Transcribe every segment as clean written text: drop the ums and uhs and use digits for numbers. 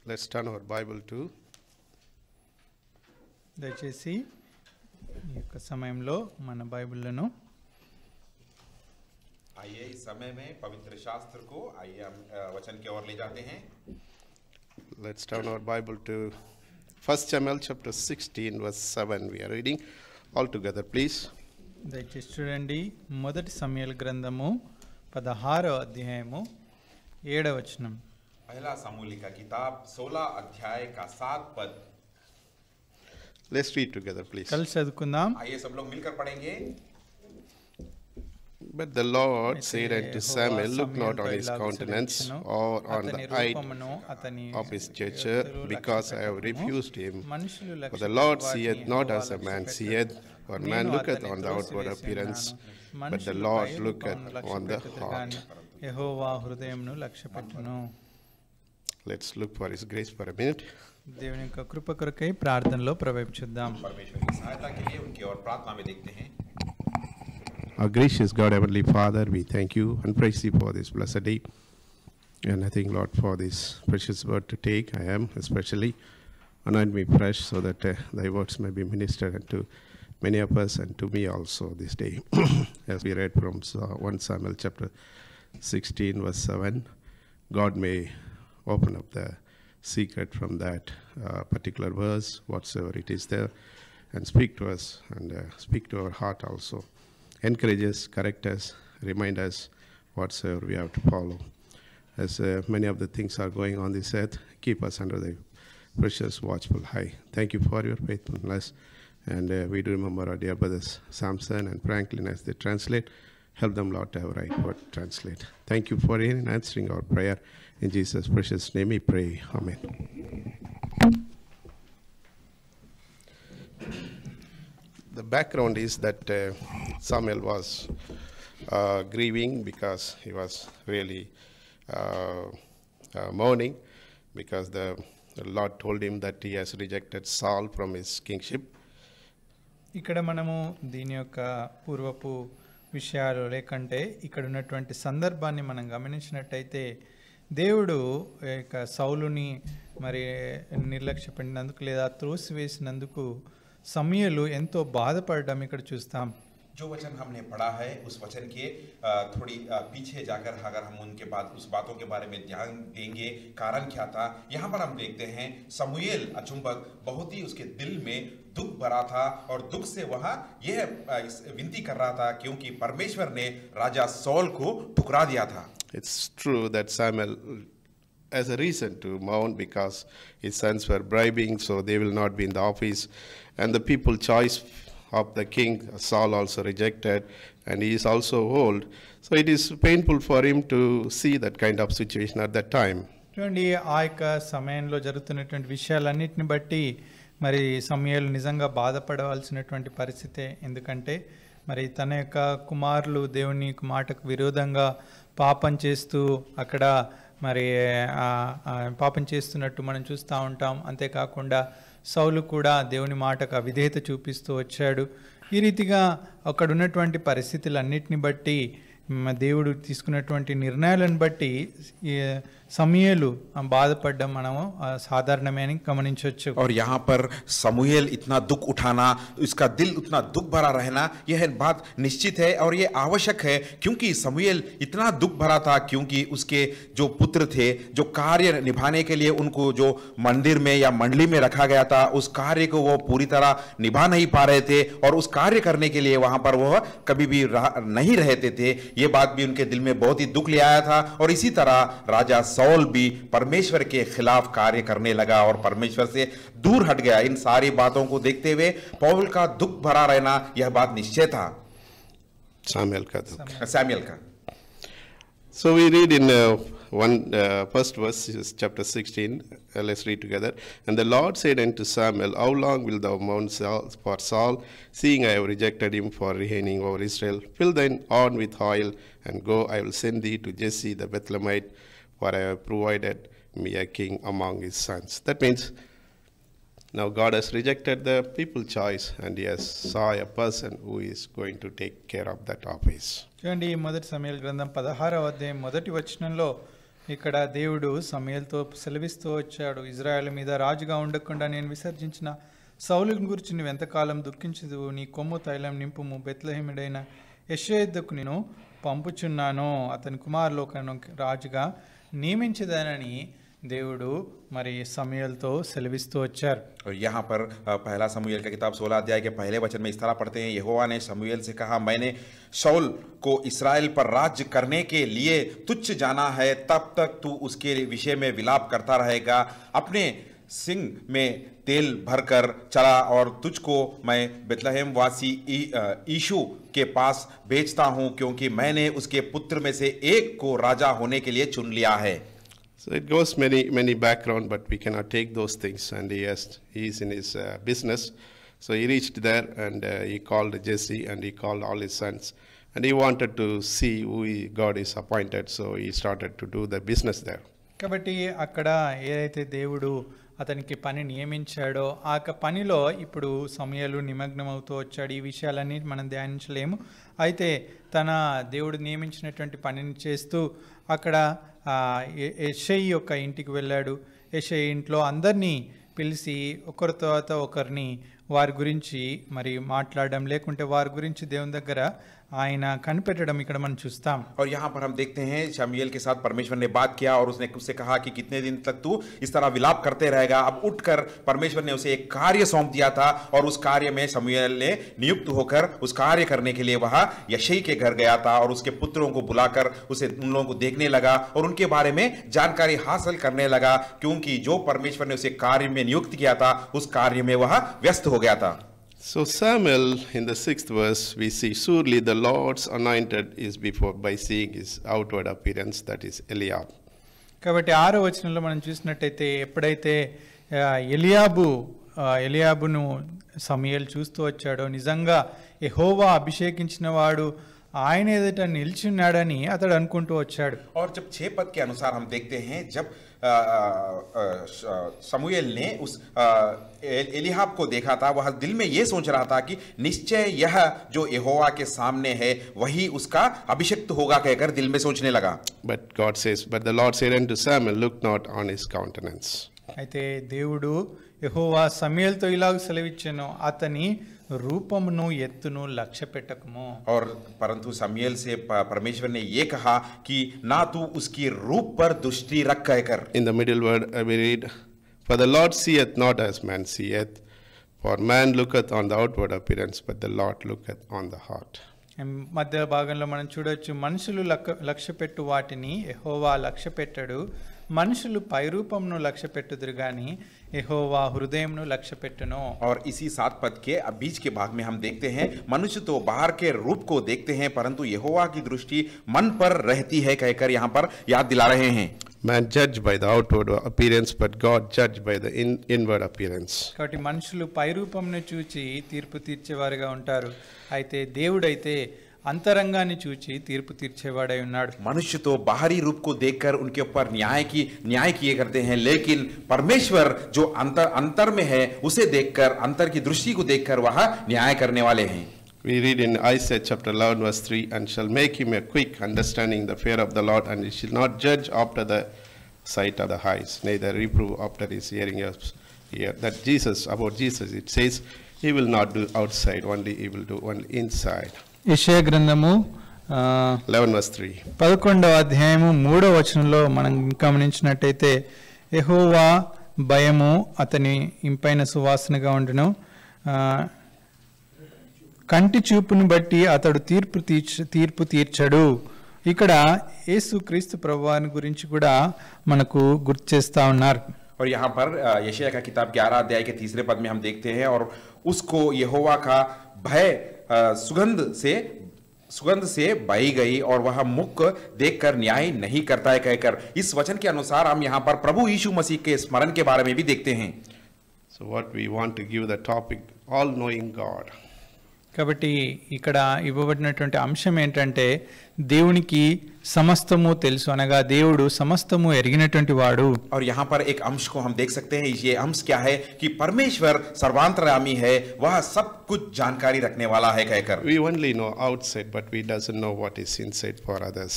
Let's turn our Bible to దయచేసి ఈ యొక్క సమయంలో మన బైబిల్లను आइए इस समय में पवित्र शास्त्र को आइए हम वचन की ओर ले जाते हैं. let's turn our Bible to 1 Samuel chapter 16 verse 7. We are reading all together, please. దయచేసి చూడండి. మొదటి సమూయేలు గ్రంథము 16వ అధ్యాయము 7వ వచనం. पहला समूएल का किताब 16 अध्याय का 7 पद. Let's read together, please. కలిసి చదువుకుందాం. आइए सब लोग मिलकर पढ़ेंगे. But the Lord said unto Samuel, look not on his countenance or on the height of his stature, because I have refused him. For the Lord seeth not as a man seeth, for man looketh on the outward appearance, but the Lord looketh on the heart. యెహోవా హృదయమును లక్ష్యపెట్టును. Let's look for his grace for a minute. దేవుని యొక్క కృప కొరకై ప్రార్థనలో ప్రవేశిద్దాం. परमेश्वर की सहायता के लिए उनकी ओर प्रार्थना में देखते हैं. Our gracious God, Heavenly Father, we thank you and praise you for this blessed day. And I thank Lord for this precious word to take. I am especially anoint me fresh so that thy words may be ministered unto many of us and to me also this day. As we read from 1 Samuel chapter 16 verse 7, God may open up the secret from that particular verse, whatsoever it is there, and speak to us and speak to our heart also. Encourage us, correct us, remind us whatsoever we have to follow. As many of the things are going on this earth, keep us under the precious watchful eye. Thank you for your faithfulness. And we do remember our dear brothers Samson and Franklin as they translate. Help them, Lord, to have right word to translate. Thank you for hearing and answering our prayer. In Jesus' precious name we pray. Amen. The background is that Samuel was grieving because he was really mourning because the Lord told him that he has rejected Saul from his kingship. ఇక్కడ మనము దీని యొక్క పూర్వపు విషయాలు లేకంటే ఇక్కడ ఉన్నటువంటి సందర్భాన్ని మనం గమనించినట్టయితే దేవుడు యొక్క సౌలుని మరి నిర్లక్ష్యపడినందుకు లేదా త్రోసివేసినందుకు సమూయేలు ఎంతో బాధపడడం ఇక్కడ చూస్తాం. जो वचन हमने पढ़ा है उस वचन के थोड़ी पीछे जाकर अगर हम उनके बाद उस बातों के बारे में ध्यान देंगे कारण क्या था. यहाँ पर हम देखते हैं समूएल अचुंबक बहुत ही उसके दिल में दुख भरा था और दुख से वह यह विनती कर रहा था क्योंकि परमेश्वर ने राजा सौल को ठुकरा दिया था. It's true that Samuel has a reason to mourn because his sons were bribing, so they will not be in the office, and the people choice of the king Saul also rejected, and he is also old, so it is painful for him to see that kind of situation at that time. చూడండి, ఆ యొక్క సమయంలో జరుగుతున్నటువంటి విషయాలన్నిటిని బట్టి మరి సమూయేలు నిజంగా బాధపడవలసినటువంటి పరిస్థితే. ఎందుకంటే మరి తన యొక్క కుమారులు దేవుని మాటకు విరోధంగా పాపం చేస్తూ అక్కడ మరి పాపం చేస్తున్నట్టు మనం చూస్తూ ఉంటాం. అంతేకాకుండా సౌలు కూడా దేవుని మాటకు అవిధేయత చూపిస్తూ వచ్చాడు. ఈ రీతిగా అక్కడ ఉన్నటువంటి పరిస్థితులన్నిటిని బట్టి దేవుడు తీసుకున్నటువంటి నిర్ణయాలను బట్టి సమూయేలు బాధపడడం మనము సాధారణమే అని గమనించవచ్చు. और यहाँ पर समूएल इतना दुख उठाना, उसका दिल उतना दुख भरा रहना, यह बात निश्चित है और ये आवश्यक है क्योंकि समूएल इतना दुख भरा था क्योंकि उसके जो पुत्र थे जो कार्य निभाने के लिए उनको जो मंदिर में या मंडली में रखा गया था उस कार्य को वो पूरी तरह निभा नहीं पा रहे थे और उस कार्य करने के लिए वहां पर वह कभी भी नहीं रहते थे. ये बात भी उनके दिल में बहुत ही दुख ले आया था और इसी तरह राजा सौल भी परमेश्वर के खिलाफ कार्य करने लगा और परमेश्वर से दूर हट गया. इन सारी बातों को देखते हुए पौल का दुख भरा रहना यह बात निश्चय था. Samuel का दुख. सैमुएल का. So we read in first verse, chapter 16. Let's read together. And the Lord said unto Samuel, how long wilt thou mourn for Saul, seeing I have rejected him for reigning over Israel? Fill thine horn with oil, and go, I will send thee to Jesse the Bethlehemite, for I have provided me a king among his sons. That means now God has rejected the people's choice, and he has saw a person who is going to take care of that office. చూడండి, మొదటి సమూయేలు గ్రంథం 16వ అధ్యాయం మొదటి వచనంలో ఇక్కడ దేవుడు సమూయేలుతో సెలవిస్తూ వచ్చాడు, ఇజ్రాయెల్ మీద రాజుగా ఉండకుండా నేను విసర్జించిన సౌలుని గురించి నువ్వు ఎంతకాలం దుఃఖించదు, నీ కొమ్ము తైలం నింపుము, బెత్లెహేముడైన యెషయా యొద్దకు నేను పంపుచున్నాను, అతని కుమారులు ఒకను రాజుగా నియమించదనని దేవుడు మరి సమూయేలుతో సెలవిస్తూ వచ్చారు. और यहाँ पर पहला समूएल का किताब 16 अध्याय के पहले वचन में इस तरह पढ़ते हैं, यहोवा ने समूएल से कहा, मैंने शाऊल को इस्राएल पर राज्य करने के लिए तुच्छ जाना है, तब तक तू उसके विषय में विलाप करता रहेगा। अपने सिंह में तेल भरकर चला और तुझको मैं बेतलहम वासी यीशु के पास भेजता हूँ, क्योंकि मैंने उसके पुत्र में से एक को राजा होने के लिए चुन लिया है। So it goes many background, but we cannot take those things. And he is in his business. So he reached there and he called Jesse and he called all his sons. And he wanted to see who God is appointed. So he started to do the business there. కాబట్టి అక్కడ ఏదైతే దేవుడు అతనికి పని నియమించాడో ఆ పనిలో ఇప్పుడు సమూయేలు నిమగ్నమవుతూ వచ్చాడు. ఈ విషయాలన్నీ మనం ధ్యానించలేము. అయితే తన దేవుడు నియమించినటువంటి పనిని చేస్తూ అక్కడ యెషయి యొక్క ఇంటికి వెళ్ళాడు. యెషయి ఇంట్లో అందరినీ పిలిచి ఒకరి తర్వాత ఒకరిని వారి గురించి మరి మాట్లాడడం, లేకుంటే వారి గురించి దేవుని దగ్గర ఆయన కనిపెట్టడం ఇక్కడ మనం చూస్తాం. और यहाँ पर हम देखते हैं शमूएल के साथ परमेश्वर ने बात किया और उसने उससे कहा कि कितने दिन तक तू इस तरह विलाप करते रहेगा। अब उठकर परमेश्वर ने उसे एक कार्य सौंप दिया था और उस कार्य में शमूएल ने नियुक्त होकर उस कार्य करने के लिए वह यशई के घर गया था और उसके पुत्रों को बुलाकर उसे उन लोगों को देखने लगा और उनके बारे में जानकारी हासिल करने लगा, क्योंकि जो परमेश्वर ने उसे कार्य में नियुक्त किया था उस कार्य में वह व्यस्त हो गया था। So Samuel, in the 6th verse, we see, surely the Lord's anointed is before, by seeing his outward appearance, that is Eliab. కాబట్టి 6వ వచనంలో మనం చూసినట్టయితే ఎప్పుడైతే ఎలియాబును సమూయేలు చూస్తూ వచ్చాడో, నిజంగా యెహోవా అభిషేకించిన వాడు ఆయన ఎదుట నిలిచున్నాడని అతడు అనుకుంటూ వచ్చాడు. और जब 6 पद के अनुसार हम देखते हैं, जब समूएल ने उस एलीहाब को देखा था, वह दिल में यह सोच रहा था कि निश्चय यह जो यहोवा के सामने है वही उसका अभिषिक्त होगा कहकर दिल में सोचने लगा। But God says, but the Lord said unto Samuel, look not on his countenance. అయితే దేవుడు యెహోవా సమూయేలుతో ఇలాగ సెలవిచ్చెను, అతని रूपमुनु ఎత్తును లక్ష్య పెట్టకుము. और परंतु समूएल से परमेश्वर ने ये कहा कि ना तू उसकी रूप पर दृष्टि रख कहकर. In the middle word we read, for the Lord seeth not as man seeth, for man looketh on the outward appearance, but the Lord looketh on the heart. మధ్య భాగంలో మనం చూడొచ్చు, మనుషులు లక్ష్య పెట్టు వాటిని యెహోవా లక్ష్య పెట్టడు, మనుషులు పైరూపమును లక్ష్య పెట్టుదురు గాని యెహోవా హృదయమును లక్ష్య పెట్టును. और इसी 7 पद के बीच के भाग में हम देखते हैं, मनुष्य तो बाहर के रूप को देखते हैं परंतु यहोवा की दृष्टि मन पर रहती है कहकर यहाँ पर याद दिला रहे हैं. Man judged by the outward appearance, but God judged by the inward appearance. కాబట్టి మనుషులు పైరూపమును చూచి తీర్పు తీర్చేవారుగా ఉంటారు, అయితే దేవుడైతే अंतरंगाన్ని చూచి తీర్పు తీర్చేవాడై ఉన్నాడు. मनुष्य तो बाहरी रूप को देखकर उनके ऊपर न्याय किए करते हैं, लेकिन परमेश्वर जो अंतर में है उसे देखकर, अंतर की दृष्टि को देखकर वह न्याय करने वाले हैं. We read in Isaiah chapter 11 verse 3, and shall make him a quick understanding the fear of the Lord, and he shall not judge after the sight of the eyes, neither reprove after his hearing of ear. That about Jesus it says, he will not do outside only, he will do only inside. యెషయా గ్రంథము 11 verse 3. 11వ అధ్యాయము 3వ వచనంలో మనం గమనించినట్టయితే, యెహోవా భయము అతని ఇంపైన సువాసనగా ఉండును, కంటి చూపును బట్టి అతడు తీర్పు తీర్చడు. ఇక్కడ యేసుక్రీస్తు ప్రభువాని గురించి కూడా మనకు గుర్తు చేస్తా ఉన్నారు. और यहाँ पर यशायाह का किताब 11 अध्याय के 3 पद में हम देखते हैं, और उसको यहोवा का भय सुगंध से बही गई और वह मुख देखकर न्याय नहीं करता है कहकर, इस वचन के अनुसार हम यहाँ पर प्रभु यीशु मसीह के स्मरण के बारे में भी देखते हैं. So what we want to give the topic, all knowing God. కాబట్టి ఇక్కడ ఇవ్వబడినటువంటి అంశం ఏంటంటే, దేవునికి సమస్తము తెలుసు అనగా దేవుడు సమస్తము ఎరిగినటువంటి వాడు. और यहाँ पर एक अंश को हम देख सकते हैं, ये अंश क्या है कि परमेश्वर सर्वांतर्यामी है, वह सब कुछ जानकारी रखने वाला है कहकर. We only know outside, but we doesn't know what is inside for others.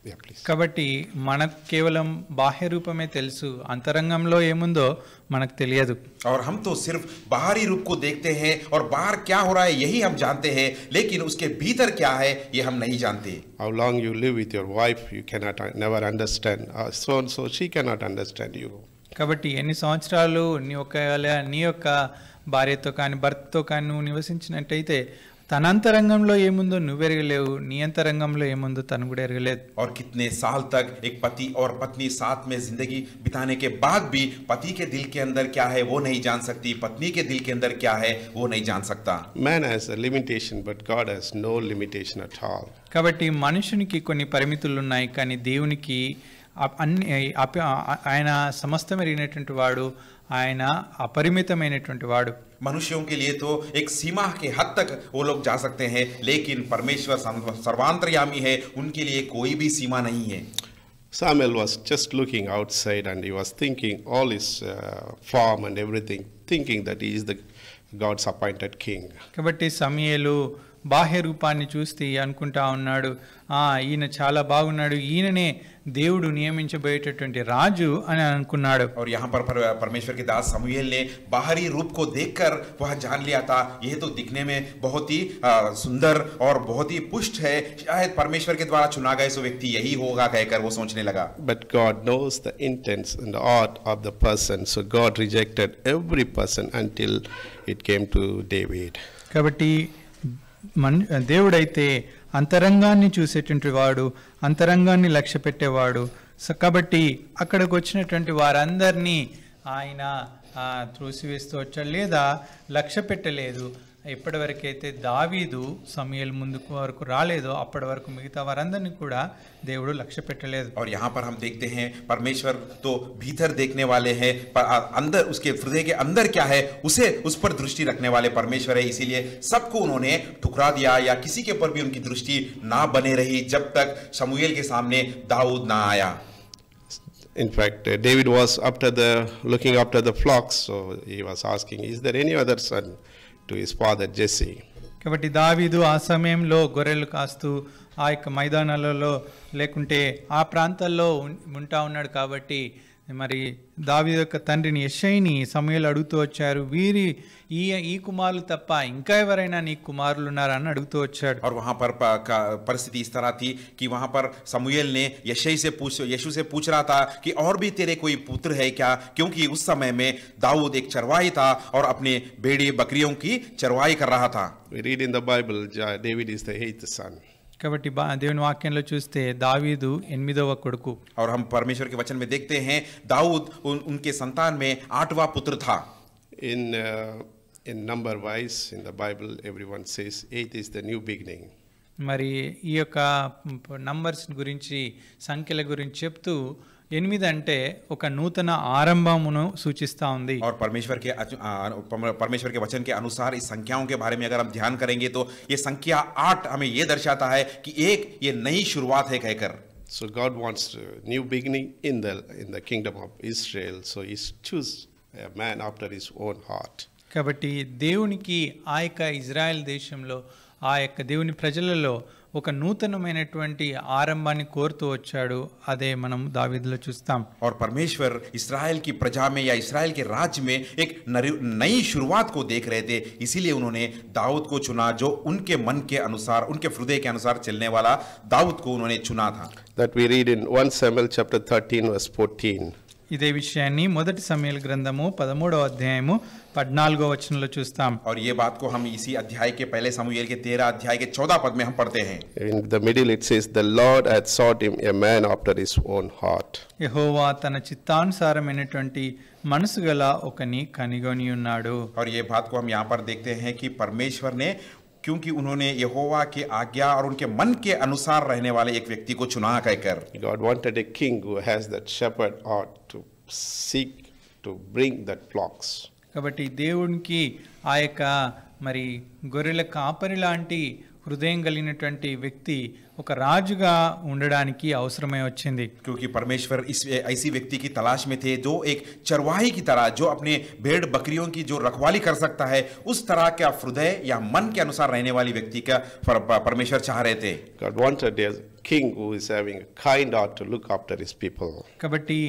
Yeah, please. కాబట్టి మనకు కేవలం బాహ్య రూపమే తెలుసు, అంతరంగంలో ఏముందో మనకు తెలియదు. और हम तो सिर्फ बाहरी रूप को देखते हैं और बाहर क्या हो रहा है यही हम जानते हैं, लेकिन उसके भीतर क्या है ये हम नहीं जानते. How long you live with your wife, you cannot never understand. So and so, she cannot understand you. కాబట్టి ఎన్ని సంవత్సరాలు నీ యొక్క భార్యతో కానీ భర్తతో కానీ నువ్వు నివసించినట్టయితే తన అంతరంగంలో ఏముందో నువ్వు ఎరగలేవు, నీ అంతరంగంలో ఏముందో తను కూడా ఎరగలేదు. और कितने साल तक एक पति और पत्नी साथ में जिंदगी बिताने के बाद भी पति के दिल के अंदर क्या है वो नहीं जान सकती, पत्नी के दिल के अंदर क्या है वो नहीं जान सकता. Man has a limitation, but God has no limitation at all. కాబట్టి మనుషునికి కొన్ని పరిమితులు ఉన్నాయి, కానీ దేవునికి ఆయన సమస్తమెరిగినటువంటి వాడు, ఆయన అపరిమితమైనటువంటి వాడు. मनुष्यों के लिए तो एक सीमा के हद तक वो लोग जा सकते हैं, लेकिन परमेश्वर सर्वांतर्यामी है, उनके लिए कोई भी सीमा नहीं है. Samuel was just looking outside and he was thinking all his form and everything, thinking that he is the God's appointed king. కాబట్టి సమూయేలు బాహ్య రూపాన్ని చూస్తే అనుకుంటా ఉన్నాడు, ఈయన చాలా బాగున్నాడు, ఈయననే దేవుడు నియమించబోయేటటువంటి రాజు అని అనుకున్నాడు. और यहाँ पर परमेश्वर के दास समूएल ने बाहरी रूप को देखकर वह जान लिया था यह तो दिखने में बहुत ही सुंदर और बहुत ही पुष्ट है, शायद परमेश्वर के द्वारा चुना गया सो व्यक्ति यही होगा कहकर वो सोचने लगा. But God knows the intents and the heart of the person, so God rejected every person until it came to David. కాబట్టి దేవుడైతే అంతరంగాన్ని చూసేటువంటి వాడు, అంతరంగాన్ని లక్ష్య పెట్టేవాడు. కాబట్టి అక్కడికి వచ్చినటువంటి వారందరినీ ఆయన త్రోసివేస్తూ వచ్చాడు, లేదా లక్ష్య పెట్టలేదు. ఎప్పటి వరకైతే దావీదు సమూయేలు ముందుకు వరకు రాలేదో అప్పటి వరకు మిగతా వారందరినీ కూడా దేవుడు లక్ష్య పెట్టలేదు. और यहाँ पर हम देखते हैं परमेश्वर तो भीतर देखने वाले हैं, पर अंदर उसके हृदय के अंदर क्या है उसे उस पर दृष्टि रखने वाले परमेश्वर है, इसीलिए सबको उन्होंने ठुकरा दिया या किसी के ऊपर भी उनकी दृष्टि ना बने रही जब तक समूएल के सामने दाऊद ना आया. In fact, David was looking after the flocks, so he was asking, is there any other son to his father Jesse? కాబట్టి దావీదు ఆ సమయంలో గొర్రెలు కాస్తూ ఆ యొక్క మైదానాలలో లేకుంటే ఆ ప్రాంతాల్లో ఉంటా ఉన్నాడు. కాబట్టి మరి దావీదు యొక్క తండ్రిని యెషయిని సమూయేలు అడుగుతూ వచ్చారు, ఈ కుమారులు తప్ప ఇంకా ఎవరైనా నీ కుమారులు ఉన్నారా అని అడుగుతూ వచ్చాడు. और वहां पर परिस्थिति इस तरह थी कि वहां पर समूएल ने यीशु से पूछ रहा था कि और भी तेरे कोई पुत्र है क्या, क्योंकि उस समय में दाऊद एक चरवाही था और अपने भेड़ी बकरियों की चरवाही कर रहा था. We read in the Bible, David is the 8th son. కాబట్టి దేవుని వాక్యంలో చూస్తే దావీదు 8వ కొడుకు. और हम परमेश्वर के वचन में देखते हैं दाऊद उनके संतान में 8वां पुत्र था. In number wise in the Bible everyone says 8 is the new beginning. మరి ఈ యొక్క నంబర్స్ గురించి సంఖ్యల గురించి చెప్తూ 8 అంటే ఒక నూతన ఆరంభమును సూచిస్తా ఉంది. और परमेश्वर के वचन के अनुसार इस संख्याओं के बारे में अगर हम ध्यान करेंगे तो ये संख्या 8 हमें ये दर्शाता है कि ये नई शुरुआत है कहकर. So God wants new beginning in the kingdom of Israel, so he choose a man after his own heart. కాబట్టి దేవునికి ఆ యొక్క ఇజ్రాయెల్ దేశంలో ఆ యొక్క దేవుని ప్రజలలో ఒక నూతనమైనటువంటి ఆరంభాన్ని కోరుతూ వచ్చాడు. అదే మనం దావీదులో చూస్తాం. और परमेश्वर इस्राएल की प्रजा में या इस्राएल के राज्य में एक नई शुरुआत को देख रहे थे, इसीलिए उन्होंने दाऊद को चुना, जो उनके मन के अनुसार उनके हृदय के अनुसार चलने वाला दाऊद को उन्होंने चुना था. That we read in 1 Samuel chapter 13 verse 14. ఇదే విషయాన్ని మొదటి సమూయేలు గ్రంథము 13వ అధ్యాయము 14వ వచనంలో చూస్తాం. और ये बात को हम इसी अध्याय के पहले समूएल के 13 अध्याय के 14 पद में हम पढ़ते हैं. In the middle it says the Lord had sought him a man after his own heart. యెహోవా తన చిత్తానుసారమైనటువంటి మనసు గల ఒకని కనిగొని ఉన్నాడు. और ये बात को हम यहाँ पर देखते हैं कि परमेश्वर ने, क्योंकि उन्होंने यहोवा की आज्ञा और उनके मन के अनुसार रहने वाले एक व्यक्ति को चुना कहकर. God wanted a king who has that shepherd heart to seek to bring that flocks. కాబట్టి దేవునికి ఆ యొక్క మరి గొర్రెల కాపరి లాంటి హృదయం కలిగినటువంటి వ్యక్తి ఒక రాజుగా ఉండడానికి అవసరమై వచ్చింది. क्योंकि परमेश्वर इस ऐसी व्यक्ति की तलाश में थे जो एक चरवाही की तरह, जो अपने भेड़ बकरियों की जो रखवाली कर सकता है, उस तरह का हृदय या मन के अनुसार रहने वाली व्यक्ति का परमेश्वर चाह रहे थे. God wanted a king who is having a kind heart to look after his people. కాబట్టి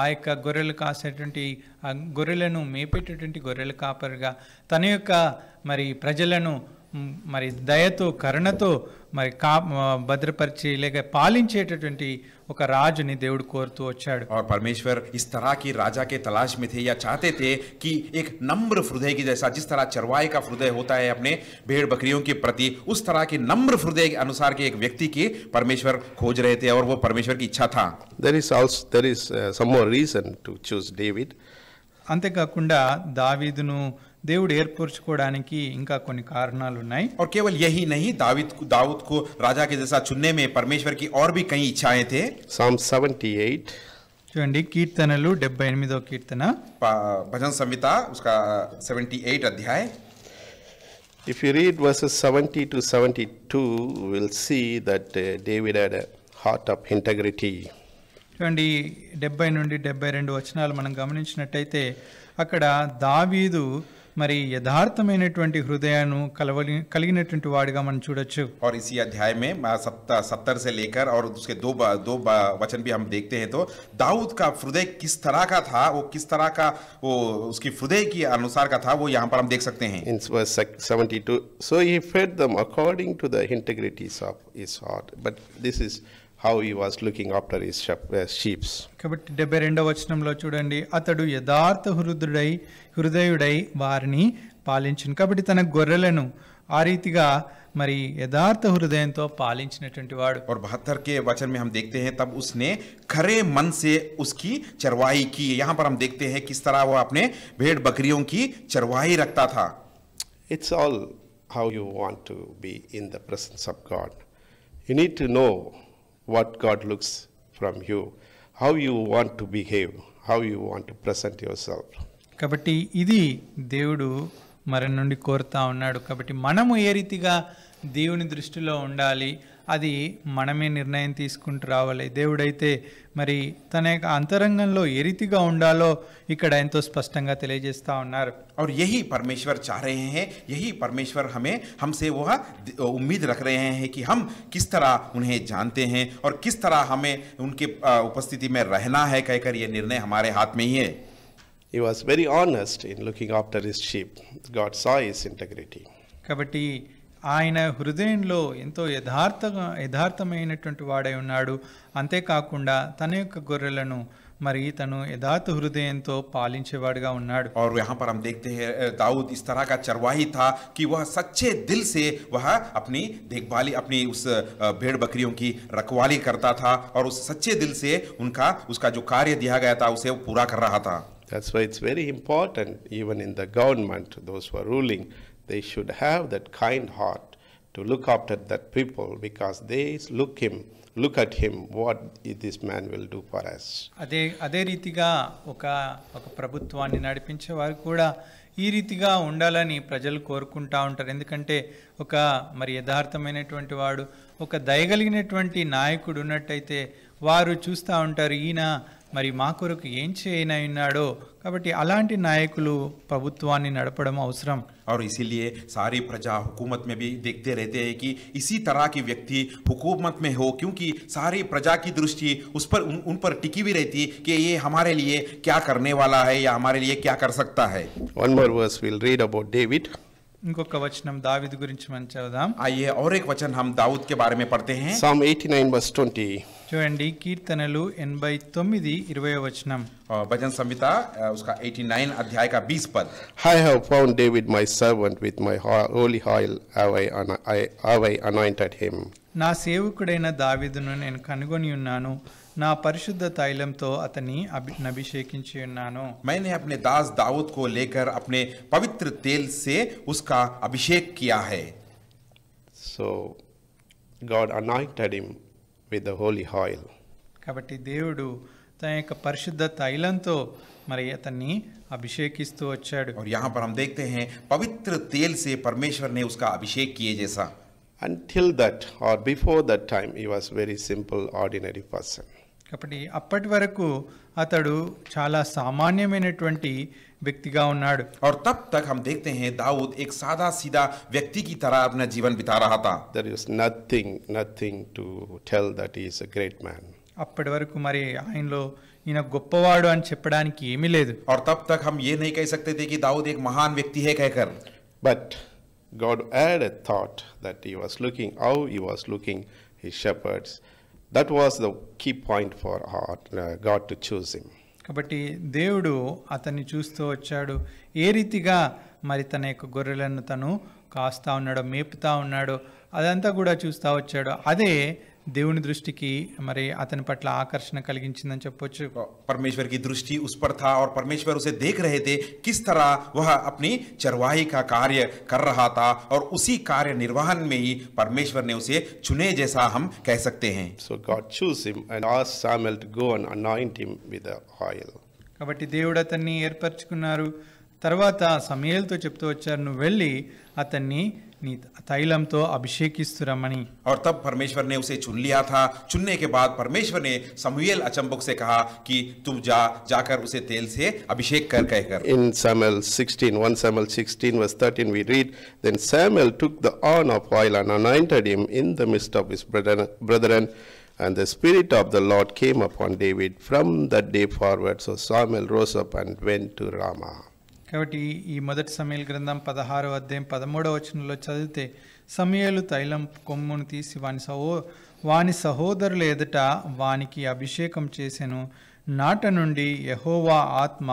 ఆ యొక్క గొర్రెలు కాసేటువంటి ఆ గొర్రెలను మేపేటటువంటి గొర్రెల కాపరిగా తన యొక్క మరి ప్రజలను మరి దయతో కరుణతో మరి భద్రపరిచి లేక పాలించేటటువంటి ఒక రాజుని దేవుడు కోరుతూ వచ్చాడు. और परमेश्वर इस तरह की राजा के तलाश में थे या चाहते थे कि एक नम्र हृदय की जैसा, जिस तरह चरवाहे का हृदय होता है अपने भेड़ बकरियों के प्रति, उस तरह के नम्र हृदय के अनुसार के एक व्यक्ति की परमेश्वर खोज रहे थे और वो परमेश्वर की इच्छा था. There is some more reason to choose David. అంతేకాకుండా దావీదును దేవుడు ఏర్పరచుకోవడానికి ఇంకా కొన్ని కారణాలు ఉన్నాయి. और केवल यही नहीं, दाऊद को राजा के जैसा चुनने में परमेश्वर की और भी कई इच्छाएं थे. Psalm 78. చూడండి కీర్తనలు 78వ కీర్తన, भजन संहिता उसका 78 अध्याय. If you read verses 70 to 72, we'll see that David had a heart of integrity. చూడండి 70 నుండి 72 వచనాలు మనం గమనించినట్టయితే అక్కడ దావీదు మరి యథార్థమైనటువంటి హృదయాన్ని కలిగినటువంటి వాడిగా మనం చూడొచ్చు. और इसी अध्याय में 70 से लेकर और उसके दो वचन भी हम देखते हैं. तो दाऊद का हृदय किस तरह का था, वो किस तरह का वो उसकी हृदय के अनुसार का था, वो यहाँ पर हम देख सकते हैं. In verse 72, so he fed them according to the integrities of his heart. But this is how he was looking after his sheep. కాబట్టి 72వ వచనంలో చూడండి, అతడు యథార్థ హృదయుడై వారిని పాలించును. కాబట్టి తన గొర్రెలను ఆ రీతిగా మరి యథార్థ హృదయంతో పాలించినటువంటి వాడు. और 72 के वचन में हम देखते हैं तब उसने खरे मन से उसकी चरवाही की. यहाँ पर हम देखते हैं किस तरह वो अपने भेड़ बकरियों की चरवाही रखता था. It's all how you want to be in the presence of God. You need to know what God looks from you, how you want to behave, how you want to present yourself. కాబట్టి ఇది దేవుడు మన నుండి కోరుతా ఉన్నాడు. కాబట్టి మనము ఏ రీతిగా దేవుని దృష్టిలో ఉండాలి, అది మనమే నిర్ణయం తీసుకుంటూ రావాలి. దేవుడైతే మరి తన యొక్క అంతరంగంలో ఏ రీతిగా ఉండాలో ఇక్కడ ఎంతో స్పష్టంగా తెలియజేస్తా ఉన్నారు. और यही परमेश्वर चाह रहे हैं, यही परमेश्वर हमसे वह उम्मीद रख रहे हैं कि हम किस तरह उन्हें जानते हैं और किस तरह हमें उनके उपस्थिति में रहना है, कहकर ये निर्णय हमारे हाथ में ही है. He was very honest in looking after his sheep. God saw his integrity. కాబట్టి ఆయన హృదయంలో ఎంతో యథార్థమైనటువంటి వాడై ఉన్నాడు. అంతేకాకుండా తన యొక్క గొర్రెలను మరి తను యథార్థ హృదయంతో పాలించేవాడుగా ఉన్నాడు. और यहाँ पर हम देखते हैं दाऊद इस तरह का चरवाही था कि वह सच्चे दिल से वह अपनी देखभाली, अपनी उस भेड़ बकरियों की रखवाली करता था और उस सच्चे दिल से उसका जो कार्य दिया गया था उसे वो पूरा कर रहा था. That's why it's very important, even in the government, those who are ruling, they should have that kind heart to look after that people, because they look at him, what this man will do for us. అదే రీతిగా ఒక ప్రభుత్వాన్ని నడిపించే వారు కూడా ఈ రీతిగా ఉండాలని ప్రజలు కోరుకుంటా ఉంటారు. ఎందుకంటే ఒక మరి యథార్థమైనటువంటి వాడు, ఒక దయగలిగినటువంటి నాయకుడు ఉన్నట్టయితే వారు చూస్తూ ఉంటారు, ఈయన మరి మా కొరకు ఏం చేయనన్నాడో. కాబట్టి అలాంటి నాయకులు ప్రభుత్వాన్ని నడపడం అవసరం. और इसीलिए सारी प्रजा हुकूमत में भी देखते रहते हैं कि इसी तरह की व्यक्ति हुकूमत में हो, क्योंकि सारी प्रजा की दृष्टि उन पर टिकी भी रहती कि ये हमारे लिए क्या करने वाला है या हमारे लिए क्या कर सकता है. One more verse we'll read about David. ఇంకొక వచనం దావీదు గురించి మనం చదువుదాం. आइए और एक वचन हम दाऊद के बारे में पढ़ते हैं. Psalm 89 verse 20. చూడండి కీర్తనలు 89 20వ వచనం. भजन संहिता उसका 89 अध्याय का 20 पद. I have found David my servant, with my holy oil have I anointed him. నా సేవకుడైన దావీదును నేను కనుగొని ఉన్నాను, నా పరిశుద్ధ తైలంతో అతన్ని అభిషేకించి ఉన్నాను. मैंने अपने दास दाऊद को लेकर अपने पवित्र तेल से उसका अभिषेक किया है. So God anointed him with the holy oil. కాబట్టి దేవుడు తన యొక్క పరిశుద్ధ తైలంతో మరి అతన్ని అభిషేకిస్తూ వచ్చాడు. और यहाँ पर हम देखते हैं पवित्र तेल से परमेश्वर ने उसका अभिषेक किए जैसा. Until that or before that time, he was very simple, ordinary person. కాబట్టి అప్పటి వరకు అతడు చాలా సామాన్యమైనటువంటి వ్యక్తిగా ఉన్నాడు. और तब तक हम देखते हैं दाऊद एक सादा सीधा व्यक्ति की तरह अपना जीवन बिता रहा था. There is nothing to tell that he is a great man. అప్పటి వరకు మరి ఆయనలో ఈయన గొప్పవాడు అని చెప్పడానికి ఏమీ లేదు. और तब तक हम ये नहीं कह सकते थे कि दाऊद एक महान व्यक्ति है कहकर. But God had a thought that he was looking how he was looking his shepherds. That was the key point for God to choose him. కాబట్టి దేవుడు అతన్ని చూస్తూ వచ్చాడు, ఏ రీతిగా మరి తన యొక్క గొర్రెలను తను కాస్తా ఉన్నాడో, మేపుతా ఉన్నాడో అదంతా కూడా చూస్తూ వచ్చాడు. అదే దేవుని దృష్టికి మరి అతని పట్ల ఆకర్షణ కలిగించిందని చెప్పొచ్చు. परमेश्वर की दृष्टि उस पर था और परमेश्वर उसे देख रहे थे किस तरह वह अपनी चरवाही का कार्य कर रहा था और उसी कार्य निर्वहन में ही परमेश्वर ने उसे चुने जैसा हम कह सकते हैं. So God chose him and asked Samuel to go and anoint him with the oil. కాబట్టి దేవుడు అతన్ని ఏర్పరచుకున్నారు. తర్వాత సమూయేలుతో చెప్తూ వచ్చారు, నువ్వు వెళ్ళి అతన్ని నీ తైలంతో అభిషేకిస్తురమని. और तब परमेश्वर ने उसे चुन लिया था. चुनने के बाद परमेश्वर ने समूएल अचंबुक से कहा कि तुम जाकर उसे तेल से अभिषेक कर कहकर. In 1 Samuel 16 verse 13 we read, then Samuel took the horn of oil and anointed him in the midst of his brethren, and the Spirit of the Lord came upon David from that day forward. So Samuel rose up and went to Ramah. కాబట్టి ఈ మొదటి సమూయేలు గ్రంథం 16వ అధ్యాయం 13వ వచనంలో చదివితే, సమూయేలు తైలం కొమ్మును తీసి వాని సహోదరుల ఎదుట వానికి అభిషేకం చేసెను. నాట నుండి యెహోవా ఆత్మ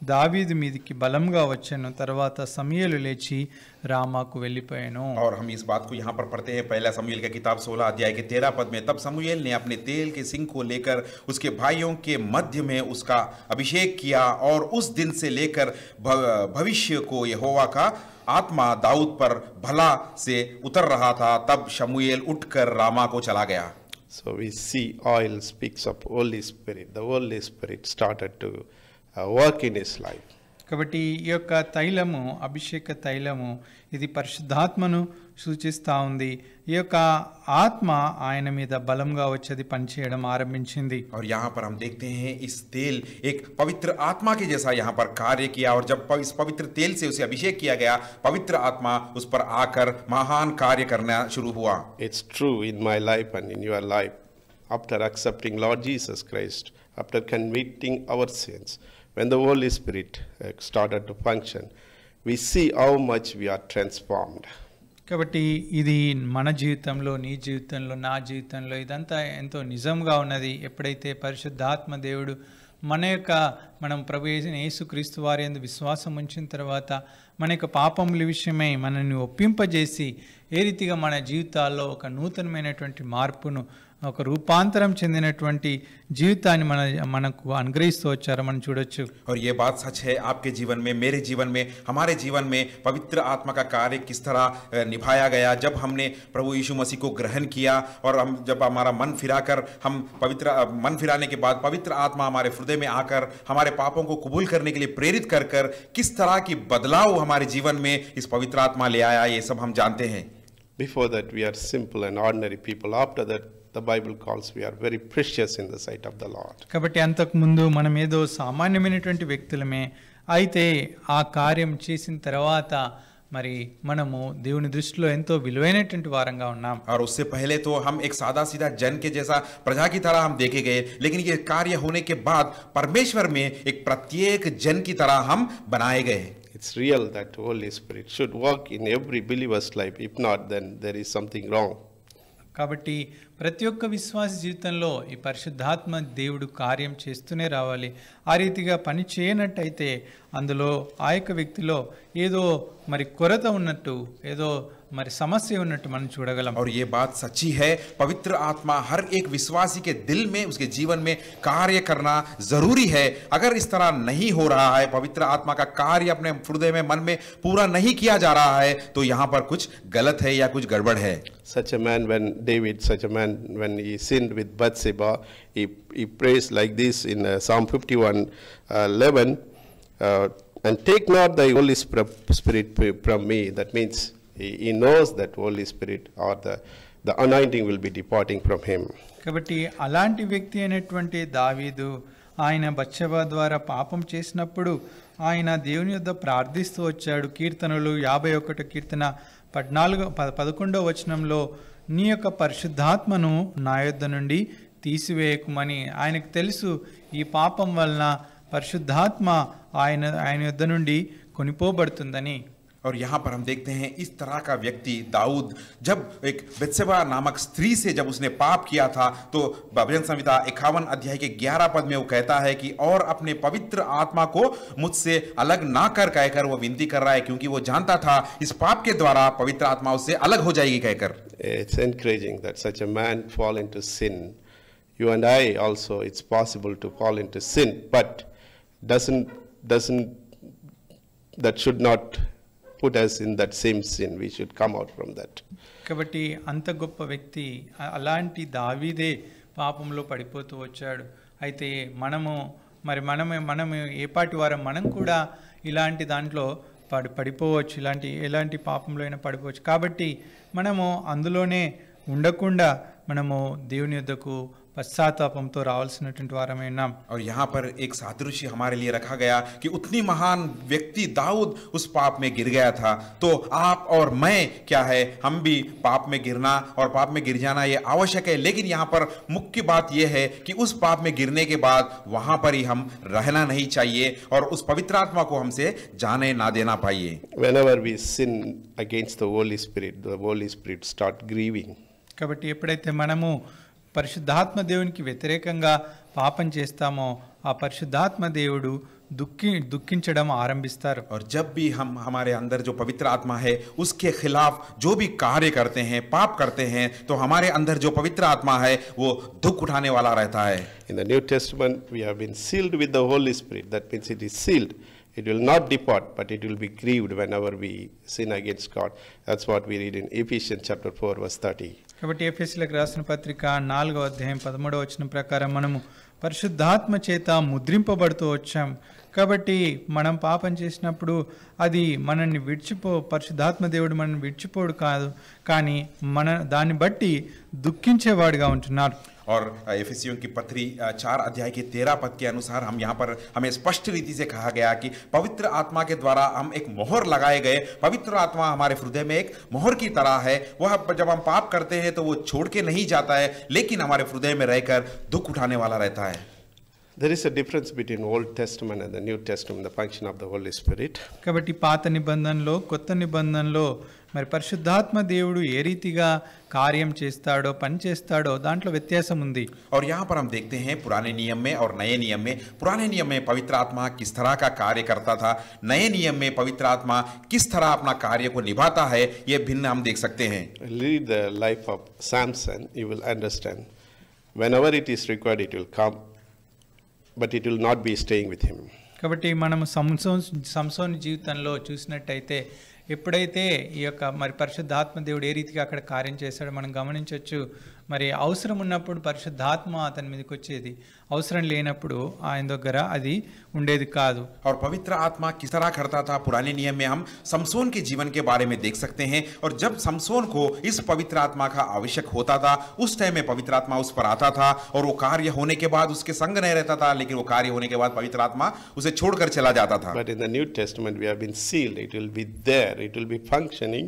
దావీదు మీదికి బలంగా వచ్చెను. తర్వాత సమూయేలు లేచి రామాకు వెళ్ళిపోయాను. और हम इस बात को यहाँ पर पढ़ते हैं, पहला समूएल का किताब 16 अध्याय के 13 पद में, तब समूएल ने अपने तेल के सिंग को लेकर उसके भाइयों के मध्य में उसका अभिषेक किया और उस दिन से लेकर भविष्य को यहोवा का आत्मा दाऊद पर भला से उतर रहा था. तब शमूएल उठकर रामा को चला गया. So we see oil speaks of Holy Spirit. The Holy Spirit started to work in his life. కాబట్టి ఈ యొక్క తైలము, అభిషేక తైలము, ఇది పరిశుద్ధాత్మను సూచిస్తూ ఉంది. ఈ యొక్క ఆత్మ ఆయన మీద బలంగా వచ్చేది పనిచేయడం ఆరంభించింది. और यहाँ पर हम देखते हैं इस तेल एक पवित्र आत्मा के जैसा यहाँ पर कार्य किया और जब इस पवित्र तेल से उसे अभिषेक किया गया, पवित्र आत्मा उस पर आकर महान कार्य करना शुरू हुआ. It's true in my life and in your life. After accepting Lord Jesus Christ, after convicting our sins, when the Holy Spirit started to function, we see how much we are transformed. కాబట్టి ఇది మన జీవితంలో, నీ జీవితంలో, నా జీవితంలో ఇదంతా ఎంతో నిజంగా ఉన్నది. ఎప్పుడైతే పరిశుద్ధాత్మ దేవుడు మనం ప్రభు యేసుక్రీస్తు వారి యందు విశ్వాసం ఉంచిన తర్వాత మన యొక్క పాపముల విషయమై మనల్ని ఒప్పింపజేసి ఏ రీతిగా మన జీవితాల్లో ఒక నూతనమైనటువంటి మార్పును, ఒక రూపాంతరం చెందినటువంటి జీవితాన్ని మనకు అనుగ్రహిస్తూ వచ్చారో మనం చూడొచ్చు. और ये बात सच है आपके जीवन में, मेरे जीवन में, हमारे जीवन में पवित्र आत्मा का कार्य किस तरह निभाया गया जब हमने प्रभु यीशु मसीह को ग्रहण किया और हम जब हमारा मन फिराकर हम मन फिराने के बाद पवित्र आत्मा हमारे हृदय में आकर हमारे पापों को कबूल करने के लिए प्रेरित कर किस तरह की बदलाव हमारे जीवन में इस पवित्र आत्मा ले आया, ये सब हम जानते हैं. Before that we are simple and ordinary people. After that the Bible calls we are very precious in the sight of the Lord. కాబట్టి అంతకు ముందు మనం ఏదో సామాన్యమైనటువంటి వ్యక్తులమే. అయితే ఆ కార్యం చేసిన తర్వాత మరి మనము దేవుని దృష్టిలో ఎంతో విలువైనటువంటి వారంగా ఉన్నాం. और उससे पहले तो हम एक सादा सीधा जन के जैसा प्रजा की तरह हम देखे गए, लेकिन ये कार्य होने के बाद परमेश्वर में एक प्रत्येक जन की तरह हम बनाए गए. It's real that Holy Spirit should work in every believer's life. If not, then there is something wrong. కాబట్టి ప్రతి ఒక్క విశ్వాస జీవితంలో ఈ పరిశుద్ధాత్మ దేవుడు కార్యం చేస్తూనే రావాలి. ఆ రీతిగా పని చేయనట్టయితే అందులో ఆ యొక్క వ్యక్తిలో ఏదో మరి కొరత ఉన్నట్టు, ఏదో మరి సమస్య ఉన్నట్టు మనం చూడగలం. और ये बात सच्ची है, पवित्र आत्मा हर एक विश्वासी के दिल में, उसके जीवन में कार्य करना जरूरी है. अगर इस तरह नहीं हो रहा है, पवित्र आत्मा का कार्य अपने हृदय में, मन में पूरा नहीं किया जा रहा है, तो यहाँ पर कुछ गलत है या कुछ गड़बड़ है. Such a man when he sinned with Bathsheba, he prays like this in Psalm 51:11, and take not thy Holy Spirit from me. That means he knows that Holy Spirit or the anointing will be departing from him. కాబట్టి అలాంటి వ్యక్తి అయినటువంటి దావీదు ఆయన Bathsheba ద్వారా పాపం చేసినప్పుడు ఆయన దేవుని యొద్ద ప్రార్థిస్తూ వచ్చాడు. కీర్తనలు 51 కీర్తన 11వ వచనంలో నీ యొక్క పరిశుద్ధాత్మను నా యొద్ద నుండి తీసివేయకుమని. ఆయనకు తెలుసు ఈ పాపం వలన పరిశుద్ధాత్మ ఆయన యొద్ద నుండి కొనిపోబడుతుందని. और यहाँ पर हम देखते हैं इस तरह का व्यक्ति दाऊद जब एक बत्शेबा नामक स्त्री से जब उसने पाप किया था तो भजन संहिता 51 अध्याय के 11 पद में वो कहता है कि और अपने पवित्र आत्मा को मुझसे अलग ना कर कहकर वो विनती कर रहा है, क्योंकि वो जानता था इस पाप के द्वारा पवित्र आत्मा उससे अलग हो जाएगी कहकर. It's encouraging that such a man fall into sin. You and I also, it's possible to fall into sin, but doesn't that should not put us in that same sin. We should come out from that. కాబట్టి అంత గొప్ప వ్యక్తి అలాంటి దావీదే పాపంలో పడిపోతూ వచ్చాడు. అయితే మనము ఏపాటి వారం మనం కూడా ఇలాంటి దాంట్లో పడిపోవచ్చు, ఎలాంటి పాపంలో అయినా పడిపోవచ్చు. కాబట్టి మనము అందులోనే ఉండకుండా మనము దేవుని యొద్దకు పశ్చాత్తాపంతో రావాల్సినటువంటి వారమైనా. और यहाँ पर एक सादृश्य हमारे लिए रखा गया कि उतनी महान व्यक्ति दाऊद उस पाप में गिर गया था, तो आप और मैं क्या है, हम भी पाप में गिरना और पाप में गिर जाना ये आवश्यक है. लेकिन यहाँ पर मुख्य बात यह है कि उस पाप में गिरने के बाद वहां पर ही हम रहना नहीं चाहिए और उस पवित्र आत्मा को हमसे जाने ना देना पाइए. Whenever we sin against the Holy Spirit start grieving. కాబట్టి ఎప్పుడైతే మనము పరిశుద్ధాత్మ దేవునికి వ్యతిరేకంగా పాపం చేస్తామో ఆ పరిశుద్ధాత్మ దేవుడు दुखिंचडम आरंभिस्तार. और जब भी हम हमारे अंदर जो पवित्र आत्मा है उसके खिलाफ जो भी कार्य करते हैं, पाप करते हैं, तो हमारे अंदर जो पवित्र आत्मा है वो दुख उठाने वाला रहता है. In the New Testament we have been sealed with the Holy Spirit. That means it is sealed. It will not depart, but it will be grieved whenever we sin against God. That's what we read in Ephesians chapter 4 verse 30. కాబట్టి ఎఫెసీయులకు రాసిన పత్రిక 4వ అధ్యాయం 13వ వచనం ప్రకారం మనము పరిశుద్ధాత్మ చేత ముద్రింపబడుతూ వచ్చాం. కాబట్టి మనం పాపం చేసినప్పుడు అది మనల్ని పరిశుద్ధాత్మ దేవుడు మనల్ని విడిచిపోడు కాదు, కానీ దాన్ని బట్టి దుఃఖించేవాడిగా ఉంటున్నారు. और एफेसियों की पत्री 4 अध्याय के 13 पद के अनुसार हम यहाँ पर हमें स्पष्ट रीति से कहा गया कि पवित्र आत्मा के द्वारा हम एक मोहर लगाए गए. पवित्र आत्मा हमारे हृदय में एक मोहर की तरह है. वह जब हम पाप करते हैं तो वो छोड़ के नहीं जाता है, लेकिन हमारे हृदय में रहकर दुख उठाने वाला रहता है. There is a difference between Old Testament and the New Testament, the function of the Holy Spirit. కాబట్టి పాత నిబంధనలో కొత్త నిబంధనలో మరి పరిశుద్ధాత్మ దేవుడు ఏ రీతిగా కార్యం చేస్తాడో పని చేస్తాడో దాంట్లో వ్యత్యాసం ఉంది. और यहाँ पर हम देखते हैं पुराने नियम में और नए नियम में. पुराने नियम में पवित्र आत्मा किस तरह का कार्य करता था, नए नियम में पवित्र आत्मा किस तरह अपना कार्य को निभाता है, ये भिन्न हम देख सकते हैं. Read the life of Samson, you will understand. Whenever it is required, it will come, but it will not be staying with him. కాబట్టి మనం సంసోన్ జీవితంలో చూసినట్టయితే ఎప్పుడైతే ఈ యొక్క మరి పరిశుద్ధాత్మ దేవుడు ఏ రీతిగా అక్కడ కార్యం చేశాడో మనం గమనించవచ్చు. మరి అవసరం ఉన్నప్పుడు పరిశుద్ధాత్మ అతని మీదకి వచ్చేది, అవసరం లేనప్పుడు ఆయన దగ్గర అది ఉండేది కాదు. और पवित्र आत्मा किस तरह करता था पुराने नियम में हम समसोन के जीवन के बारे में देख सकते हैं. और जब समसोन को इस पवित्र आत्मा का आवश्यक होता था, उस टाइम में पवित्र आत्मा उस पर आता था और वो कार्य होने के बाद उसके संग नहीं रहता था, लेकिन वो कार्य होने के बाद पवित्र आत्मा उसे छोड़कर चला जाता था. But in the New Testament we have been sealed. It will be there, it will be functioning,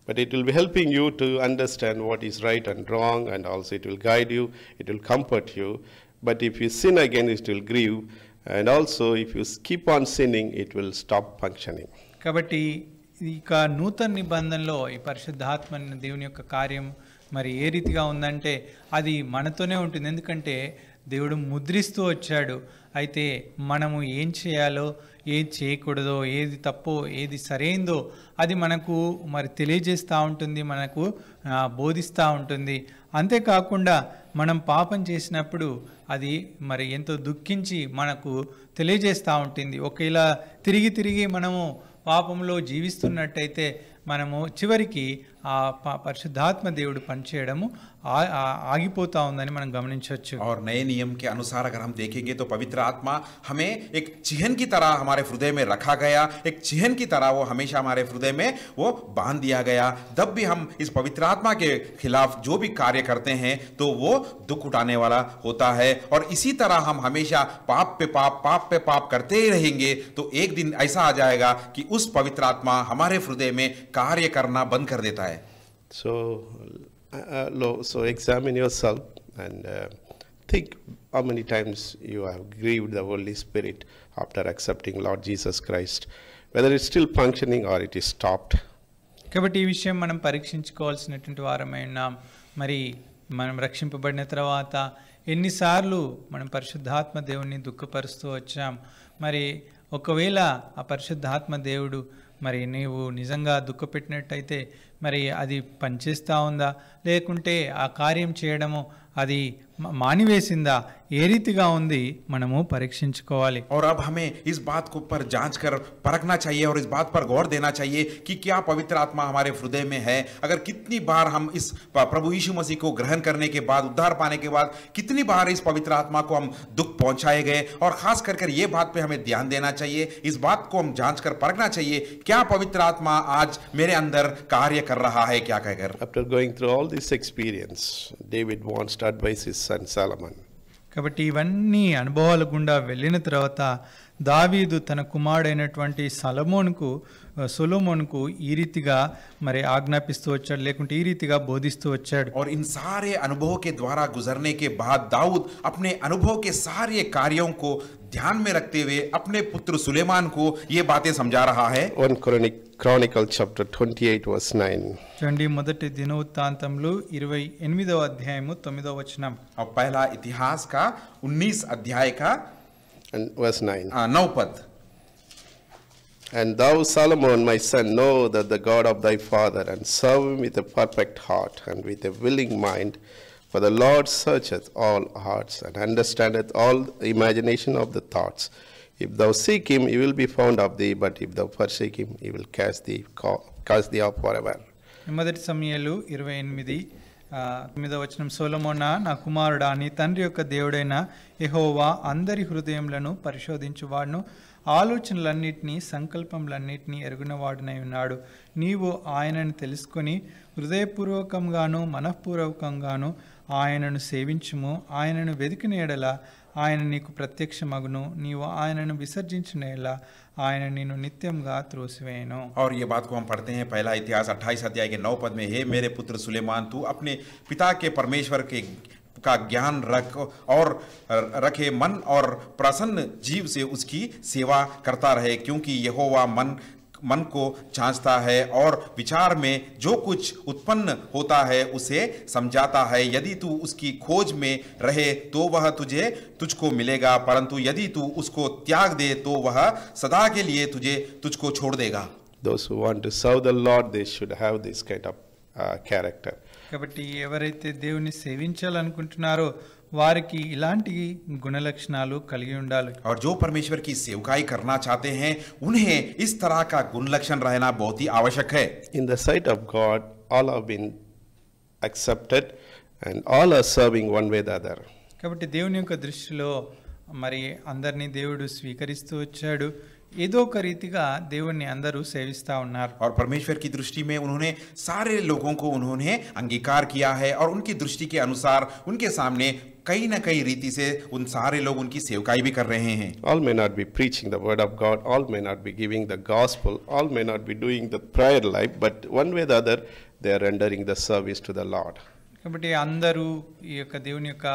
but it will be helping you to understand what is right and wrong, and also it will guide you, it will comfort you. But if you sin again, it will grieve, and also if you keep on sinning, it will stop functioning. కాబట్టి ఇక నూతన నిబంధనలో ఈ పరిశుద్ధాత్మ దేవుని యొక్క కార్యం మరి ఏ రీతిగా ఉందంటే అది మనతోనే ఉంటుంది. ఎందుకంటే దేవుడు ముద్రిస్తూ వచ్చాడు. అయితే మనము ఏం చేయాలో ఏది చేయకూడదో, ఏది తప్పో ఏది సరైందో అది మనకు మరి తెలియజేస్తూ ఉంటుంది, మనకు బోధిస్తూ ఉంటుంది. అంతేకాకుండా మనం పాపం చేసినప్పుడు అది మరి ఎంతో దుఃఖించి మనకు తెలియజేస్తూ ఉంటుంది. ఒకవేళ తిరిగి మనము పాపంలో జీవిస్తున్నట్టయితే మనము చివరికి ఆ పరిశుద్ధాత్మ దేవుడు పనిచేయడము ఆగిపోతా ఉందని మనం గమనించవచ్చు. और नए नियम के अनुसार अगर हम देखेंगे तो पवित्र आत्मा हमें एक चिह्न की तरह हमारे हृदय में रखा गया, एक चिह्न की तरह वो हमेशा हमारे हृदय में वो बांध दिया गया. जब भी हम इस पवित्र आत्मा के खिलाफ जो भी कार्य करते हैं तो वो दुख उठाने वाला होता है. और इसी तरह हम हमेशा पाप पे पाप करते ही रहेंगे तो एक दिन ऐसा आ जाएगा कि उस पवित्र आत्मा हमारे हृदय में कार्य करना बंद कर देता है. So examine yourself and think how many times you have grieved the Holy Spirit after accepting Lord Jesus Christ, whether it's still functioning or it is stopped. కాబట్టి ఈ విషయం మనం పరీక్షించుకోవాల్సినటువంటి వారమై ఉన్నాం. మరి మనం రక్షింపబడిన తర్వాత ఎన్నిసార్లు మనం పరిశుద్ధాత్మ దేవుణ్ణి దుఃఖపరుస్తూ వచ్చాం. మరి ఒకవేళ ఆ పరిశుద్ధాత్మ దేవుడు మరి నీవు నిజంగా దుఃఖపెట్టినట్టయితే మరి అది పనిచేస్తూ ఉందా, లేకుంటే ఆ కార్యం చేయడము అది మానివేసిందా, ఏ రీతిగా ఉంది మనము పరీక్షించుకోవాలి. और अब हमें इस बात को पर जांच कर परखना चाहिए और इस बात पर गौर देना चाहिए कि क्या पवित्र आत्मा हमारे हृदय में है. अगर कितनी बार हम इस प्रभु यीशु मसीह को ग्रहण करने के बाद, उद्धार पाने के बाद कितनी बार इस पवित्र आत्मा को हम दुख पहुंचाए गए. और खास कर ये बात पे हमें ध्यान देना चाहिए, इस बात को हम जांच कर परखना चाहिए क्या पवित्र आत्मा आज मेरे अंदर कार्य कर रहा है, क्या कहकर. After going through all this experience, David wants to advise his son Solomon. కాబట్టి ఇవన్నీ అనుభవాల గుండా వెళ్ళిన తర్వాత దావీదు తన కుమారుడైనటువంటి సొలొమోనుకు ఈ రీతిగా మరి ఆజ్ఞాపిస్తూ వచ్చాడు, లేకుంటే ఈ రీతిగా బోధిస్తూ వచ్చాడు. और इन सारे अनुभव के द्वारा गुजरने के बाद दाऊद अपने अनुभव के सारे कार्यों को ध्यान में रखते हुए अपने पुत्र सुलेमान को ये बातें समझा रहा है. 1 Chronicle chapter 28 verse 9. చూడండి, మొదటి దినవృత్తాంతములు 28వ అధ్యాయము 9వ వచనం. और पहला इतिहास का 19 अध्याय का And verse 9. 9 पद. And thou, Solomon, my son, know that the God of thy father, and serve him with a perfect heart and with a willing mind. For the Lord searcheth all hearts and understandeth all the imagination of the thoughts. If thou seek him, he will be found of thee, but if thou forsake him, he will cast thee off forever. మొదటి సమూయేలు 28:9వ వచనం. సొలొమోనా, నా కుమారుడా, నీ తండ్రి యొక్క దేవుడైన యెహోవా అందరి హృదయములను పరిశోధించువాడును, ఆలోచనలన్నిటినీ సంకల్పములన్నిటినీ ఎరుగునవాడునై ఉన్నాడు. నీవు ఆయనను తెలుసుకొని హృదయపూర్వకంగాను మనఃపూర్వకంగాను ఆయనను సేవించుము. ఆయనను వెదికిన ఎడల ఆయన నీకు ప్రత్యక్షమగును. నీవు ఆయనను విసర్జించిన ఎడల ఆయన నిన్ను నిత్యంగా త్రోసివేయును. और ये बात को हम पढ़ते हैं पहला इतिहास 28 अध्याय के 9 पद में. हे मेरे पुत्र सुलेमान, तू अपने पिता के परमेश्वर के का ज्ञान रखे मन और प्रसन्न जीव से उसकी सेवा करता रहे, क्योंकि यहोवा मन को जांचता है और विचार में जो कुछ उत्पन्न होता है उसे समझाता है. यदि तू उसकी खोज में रहे तो वह तुझको मिलेगा, परंतु यदि तू उसको त्याग दे तो वह सदा के लिए तुझको छोड़ देगा. Those who want to serve the Lord, they should have this kind of character. కాబట్టి ఎవరైతే దేవుని సేవించాలనుకుంటున్నారో వారికి ఇలాంటి గుణలక్షణాలు కలిగి ఉండాలి. और जो परमेश्वर की सेवकाई करना चाहते हैं उन्हें इस तरह का गुण लक्षण रहना बहुत ही आवश्यक है. In the sight of God, all have been accepted and all are serving one way or the other. కాబట్టి దేవుని యొక్క దృష్టిలో మరి అందరినీ దేవుడు స్వీకరిస్తూ వచ్చాడు. ఏదో ఒక రీతిగా దేవుణ్ణి అందరూ సేవిస్తా ఉన్నారు. और परमेश्वर की दृष्टि में उन्होंने सारे लोगों को उन्होंने अंगीकार किया है और उनकी दृष्टि के अनुसार उनके सामने कई न कई रीति से उन सारे लोग उनकी सेवकाई भी कर रहे हैं. All may not be preaching the word of God, all may not be giving the gospel, all may not be doing the prayer life, but one way or the other they are rendering the service to the Lord. కాబట్టి అందరూ ఈ యొక్క దేవుని యొక్క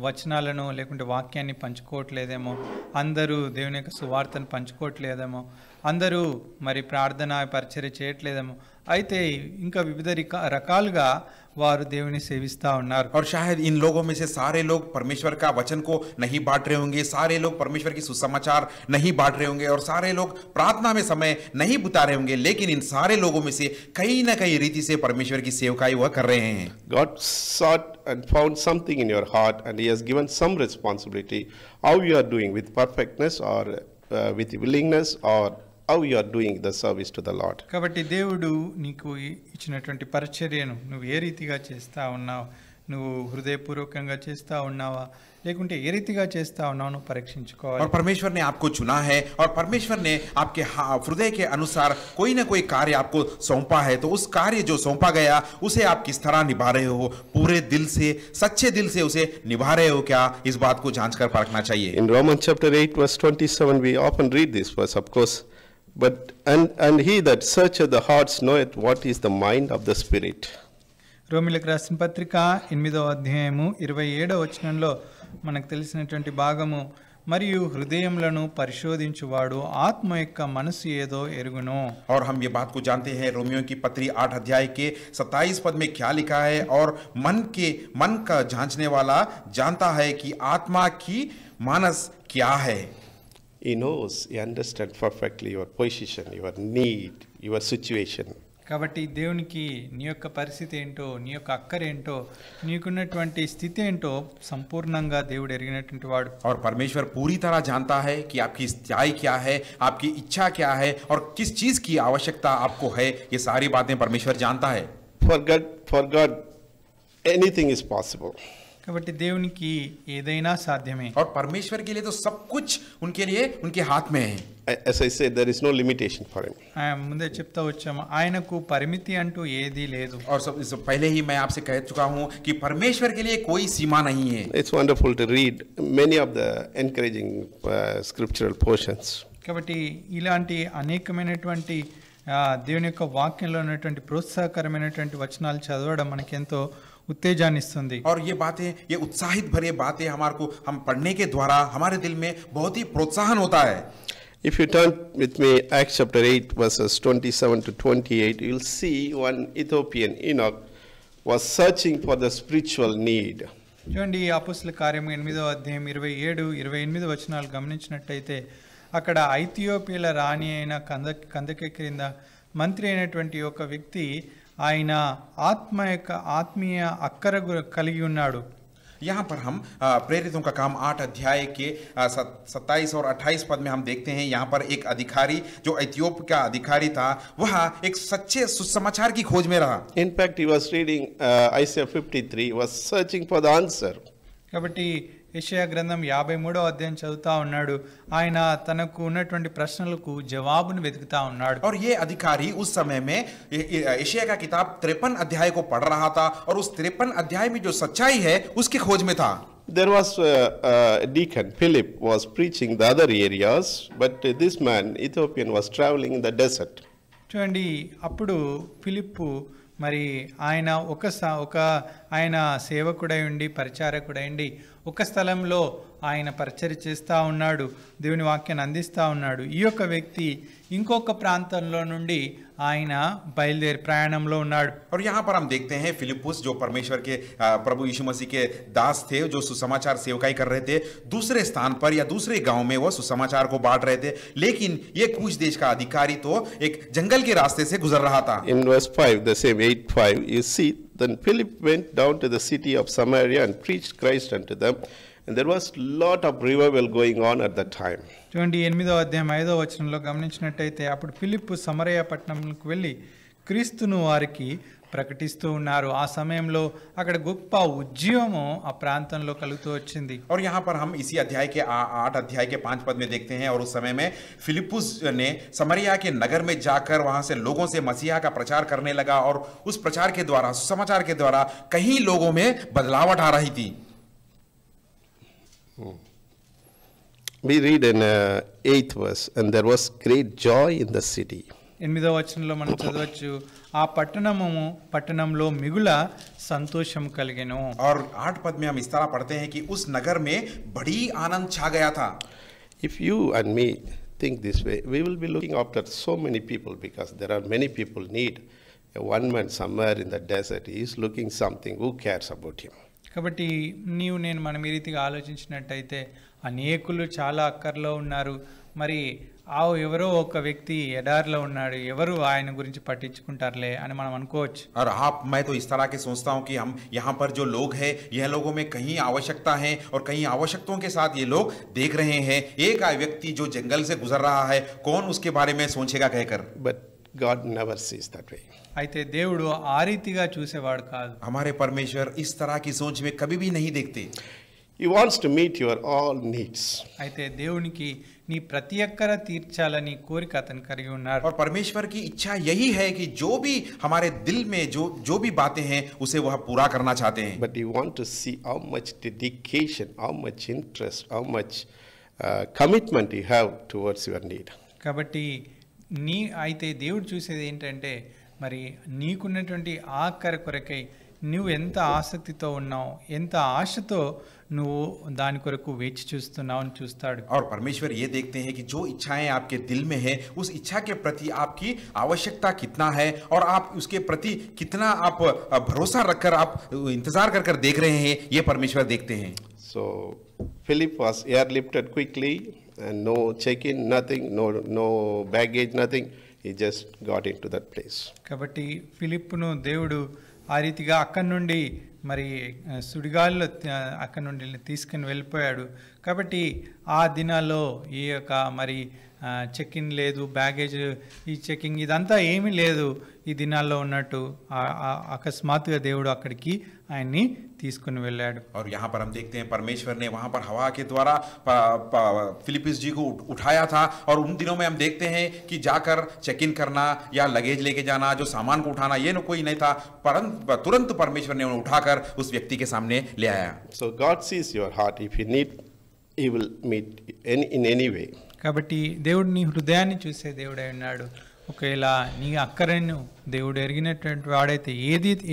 వచనాలను లేకుంటే వాక్యాన్ని పంచుకోవట్లేదేమో, అందరూ దేవుని యొక్క సువార్తను పంచుకోవట్లేదేమో, అందరూ మరి ప్రార్థన పరిచర్య చేయట్లేదేమో, అయితే ఇంకా వివిధ రకాలుగా వారు దేవుని సేవిస్తా ఉన్నారు. और शायद इन लोगों में से सारे लोग परमेश्वर का वचन को नहीं बांट रहे होंगे, सारे लोग परमेश्वर की सुसमाचार नहीं बांट रहे होंगे और सारे लोग प्रार्थना में समय नहीं बिता रहे होंगे, लेकिन इन सारे लोगों में से कई न कई रीति से परमेश्वर की सेवकाई वह कर रहे हैं. God sought and found something in your heart and he has given some responsibility how you are doing with perfectness or with willingness or how you are doing the service to the Lord. కాబట్టి దేవుడు నీకు ఇచ్చినటువంటి పరిచర్యను నువ్వు ఏ రీతిగా చేస్తా ఉన్నావు, నువ్వు హృదయపూర్వకంగా చేస్తా ఉన్నావా లేకుంటే ఏ రీతిగా చేస్తా ఉన్నావు నువ్వు పరీక్షించుకోవాలి. और परमेश्वर ने आपको चुना है और परमेश्वर ने आपके हृदय के अनुसार कोई ना कोई कार्य आपको सौंपा है, तो उस कार्य जो सौंपा गया उसे आप किस तरह निभा रहे हो, पूरे दिल से सच्चे दिल से उसे निभा रहे हो क्या, इस बात को जांच कर परखना चाहिए. In Romans chapter 8 verse 27 we often read this verse, of course, but and he that searcheth the hearts knoweth what is the mind of the Spirit. రోమీయులకు రాసిన పత్రిక 8వ అధ్యాయము 27వ వచనంలో మనకు తెలిసినటువంటి భాగము, మరియు హృదయములను పరిశోధించువాడు ఆత్మ యొక్క మనసు ఏదో ఎరుగును. और हम ये बात को जानते हैं, रोमियो की पत्री 8 अध्याय के 27 पद में क्या लिखा है, और मन का जांचने वाला जानता है कि आत्मा की मानस क्या है. He knows, he understands perfectly your position, your need, your situation. కాబట్టి దేవునికి నీ యొక్క పరిస్థితి ఏంటో, నీ యొక్క అక్కరేంటో, నీకున్నటువంటి స్థితి ఏంటో సంపూర్ణంగా దేవుడు ఎరిగినటువంటి వాడు. और परमेश्वर पूरी तरह जानता है कि आपकी स्थिति क्या है, आपकी इच्छा क्या है और किस चीज की आवश्यकता आपको है, ये सारी बातें परमेश्वर जानता है. For God anything is possible. కాబట్టి దేవునికి ఏదైనా సాధ్యమే. और परमेश्वर के लिए तो सब कुछ उनके लिए उनके हाथ में है. As I said, there is no limitation for him. ముందే చెప్తా వచ్చాము, ఆయనకు పరిమితి అంటూ ఏదీ లేదు. और सब पहले ही मैं आपसे कह चुका हूं कि परमेश्वर के लिए कोई सीमा नहीं है. It's wonderful to read many of the encouraging scriptural portions. కాబట్టి ఇలాంటి అనేకమైనటువంటి దేవుని యొక్క వాక్యంలో ఉన్నటువంటి ప్రోత్సాహకరమైనటువంటి వచనాలు చదవడం మనకెంతో उत्तेजान इస్తుంది. और ये बातें, ये उत्साहित भरे बातें हमारे को हम पढ़ने के द्वारा हमारे दिल में बहुत ही प्रोत्साहन होता है. If you turn with me Acts chapter 8 verses 27 to 28, you will see one Ethiopian eunuch was searching for the spiritual need. చూడండి, అపోస్తలుల కార్యము 8వ అధ్యాయం 27, 28 వచనాలు గమనించినట్లయితే అక్కడ ఐథియోపియాల రాణి అయిన కందకే క్రింద మంత్రి అయినటువంటి ఒక వ్యక్తి ఆయన ఆత్మీయ అక్కర కలిగి ఉన్నాడు. यहाँ पर हम प्रेरितों का काम 8 अध्याय के 27 और 28 पद में हम देखते हैं, यहाँ पर एक अधिकारी जो इथियोपिया का अधिकारी था, वह एक सच्चे सुसमाचार की खोज में रहा. In fact, he was reading Isaiah 53, was searching for the answer. కాబట్టి యెషయా గ్రంథం 53వ అధ్యాయం చదువుతా ఉన్నాడు. ఆయన తనకు ఉన్నటువంటి ప్రశ్నలకు జవాబును వెతుకుతా ఉన్నాడు. और ये अधिकारी उस समय में यशायाह का किताब 53 अध्याय को पढ़ रहा था और उस 53 अध्याय में जो सच्चाई है उसकी खोज में था. There was a deacon, Philip, was preaching the other areas, but this man, Ethiopian, was traveling in the desert. చూడండి, అప్పుడు ఫిలిప్పు మరి ఆయన ఆయన సేవకుడై ఉండి పరిచారకుడై ఉండి ఒక స్థలంలో ఆయన పరిచర్య చేస్తూ ఉన్నాడు, దేవుని వాక్యాన్ని అందిస్తూ ఉన్నాడు. ఈ యొక్క వ్యక్తి ఇంకొక ప్రాంతంలో నుండి ఆయన బయలుదేరి ప్రయాణంలో ఉన్నాడు. और यहाँ पर हम देखते हैं फिलिपुस जो परमेश्वर के प्रभु यीशु मसीह के दास थे, जो सुसमाचार सेवकाई कर रहे थे, दूसरे स्थान पर या दूसरे गांव में वो सुसमाचार को बांट रहे थे, लेकिन ये कूश देश का अधिकारी तो एक जंगल के रास्ते से गुजर रहा था. In verse 5, the same 8:5, you see, then Philip went down to the city of Samaria and preached Christ unto them, and there was lot of revival going on at that time. చూడండి, 8వ అధ్యాయం 5వ వచనంలో గమనించినట్టయితే అప్పుడు ఫిలిప్పు సమరయ పట్టణంకు వెళ్ళి క్రీస్తును వారికి ప్రకటిస్తూ ఉన్నారు. ఆ సమయంలో అక్కడ గొప్ప ఉద్యమం ఆ ప్రాంతంలో కలుగుతూ వచ్చింది. और यहाँ पर हम इसी अध्याय के 8 अध्याय के 5 पद में देखते हैं, और उस समय में फिलिपुस ने समरिया के नगर में जाकर वहां से लोगों से मसीहा का प्रचार करने लगा, और उस प्रचार के द्वारा, सुसमाचार के द्वारा कई लोगों में बदलावट आ रही थी. We read in 8th verse, and there was great joy in the city. 8వ వచనంలో మనం చదవచ్చు, ఆ పట్టణంలో మిగుల సంతోషం కలిగెను. और 8 पद में हम इस तरह पढ़ते हैं कि उस नगर में बड़ी आनंद छा गया था. If you and me think this way, we will be looking after so many people, because there are many people need a one man somewhere in the desert. He is looking something. Who cares about him? కాబట్టి నేను మనం ఈ రీతిగా ఆలోచించినట్టయితే అనేకులు చాలా అక్కర్లో ఉన్నారు. మరి ఎవరో ఒక వ్యక్తి ఎడారిలో ఉన్నాడు, ఎవరు ఆయన గురించి పట్టించుకుంటారులే అని మనం అనుకోవచ్చు. और मैं तो इस तरह के सोचता हूँ कि हम यहाँ पर जो लोग हैं, यह लोगों में कहीं आवश्यकता है और कहीं आवश्यकताओं के साथ ये लोग देख रहे हैं. एक व्यक्ति जो जंगल से गुजर रहा है, कौन उसके बारे में सोचेगा कहकर. But God never sees that way. అయితే దేవుడు ఆ రీతిగా చూసేవాడు కాదు. हमारे परमेश्वर इस तरह की सोच में कभी भी नहीं देखते. He wants to meet your all needs. అయితే దేవునికి నీ ప్రతి ఒక్కర తీర్చాలని కోరిక అతను కలిగి ఉన్నాడు. और परमेश्वर की इच्छा यही है कि जो भी हमारे दिल में जो भी बातें हैं उसे वह पूरा करना चाहते हैं. But you want to see how much dedication, how much interest, how much commitment you have towards your need. కాబట్టి అయితే దేవుడు చూసేది ఏంటంటే మరి నీకున్నటువంటి ఆఖరి కొరకై నువ్వు ఎంత ఆసక్తితో ఉన్నావు, ఎంత ఆశతో నువ్వు దాని కొరకు వేచి చూస్తున్నావు అని చూస్తాడు. और परमेश्वर ये देखते हैं कि जो इच्छाएं आपके दिल में है, उस इच्छा के प्रति आपकी आवश्यकता कितना है और आप उसके प्रति कितना आप भरोसा रखकर आप इंतजार कर देख रहे हैं, ये परमेश्वर देखते हैं. So Philip was airlifted quickly and no check-in, nothing, no baggage, nothing. He just got into that place. కాబట్టి ఫిలిప్పును దేవుడు ఆ రీతిగా అక్కడి నుండి మరి సుడిగాల్లో అక్కడి నుండి తీసుకుని వెళ్ళిపోయాడు. కాబట్టి ఆ దినాల్లో ఈ యొక్క మరి చెక్-ఇన్ లేదు, బ్యాగేజ్ ఈ చెకింగ్ ఇదంతా ఏమీ లేదు. ఈ దినాల్లో ఉన్నట్టు అకస్మాత్తుగా దేవుడు అక్కడికి ఆయన్ని తీసుకుని వెళ్ళాడు. और यहाँ पर हम देखते हैं परमेश्वर ने वहाँ पर हवा के द्वारा फिलिपिस जी को उठाया था. और उन दिनों में हम देखते हैं कि जाकर चेक इन करना या लगेज लेके जाना, जो सामान को उठाना, ये कोई नहीं था, परंतु तुरंत परमेश्वर ने उन्हें उठाकर उस व्यक्ति के सामने ले आया. So God sees your heart. If you need, He will meet in any way. కాబట్టి దేవుడు నీ హృదయాన్ని చూసే దేవుడై ఉన్నాడు. ఒకవేళ నీ అక్కరను దేవుడు ఎరిగినటువంటి వాడైతే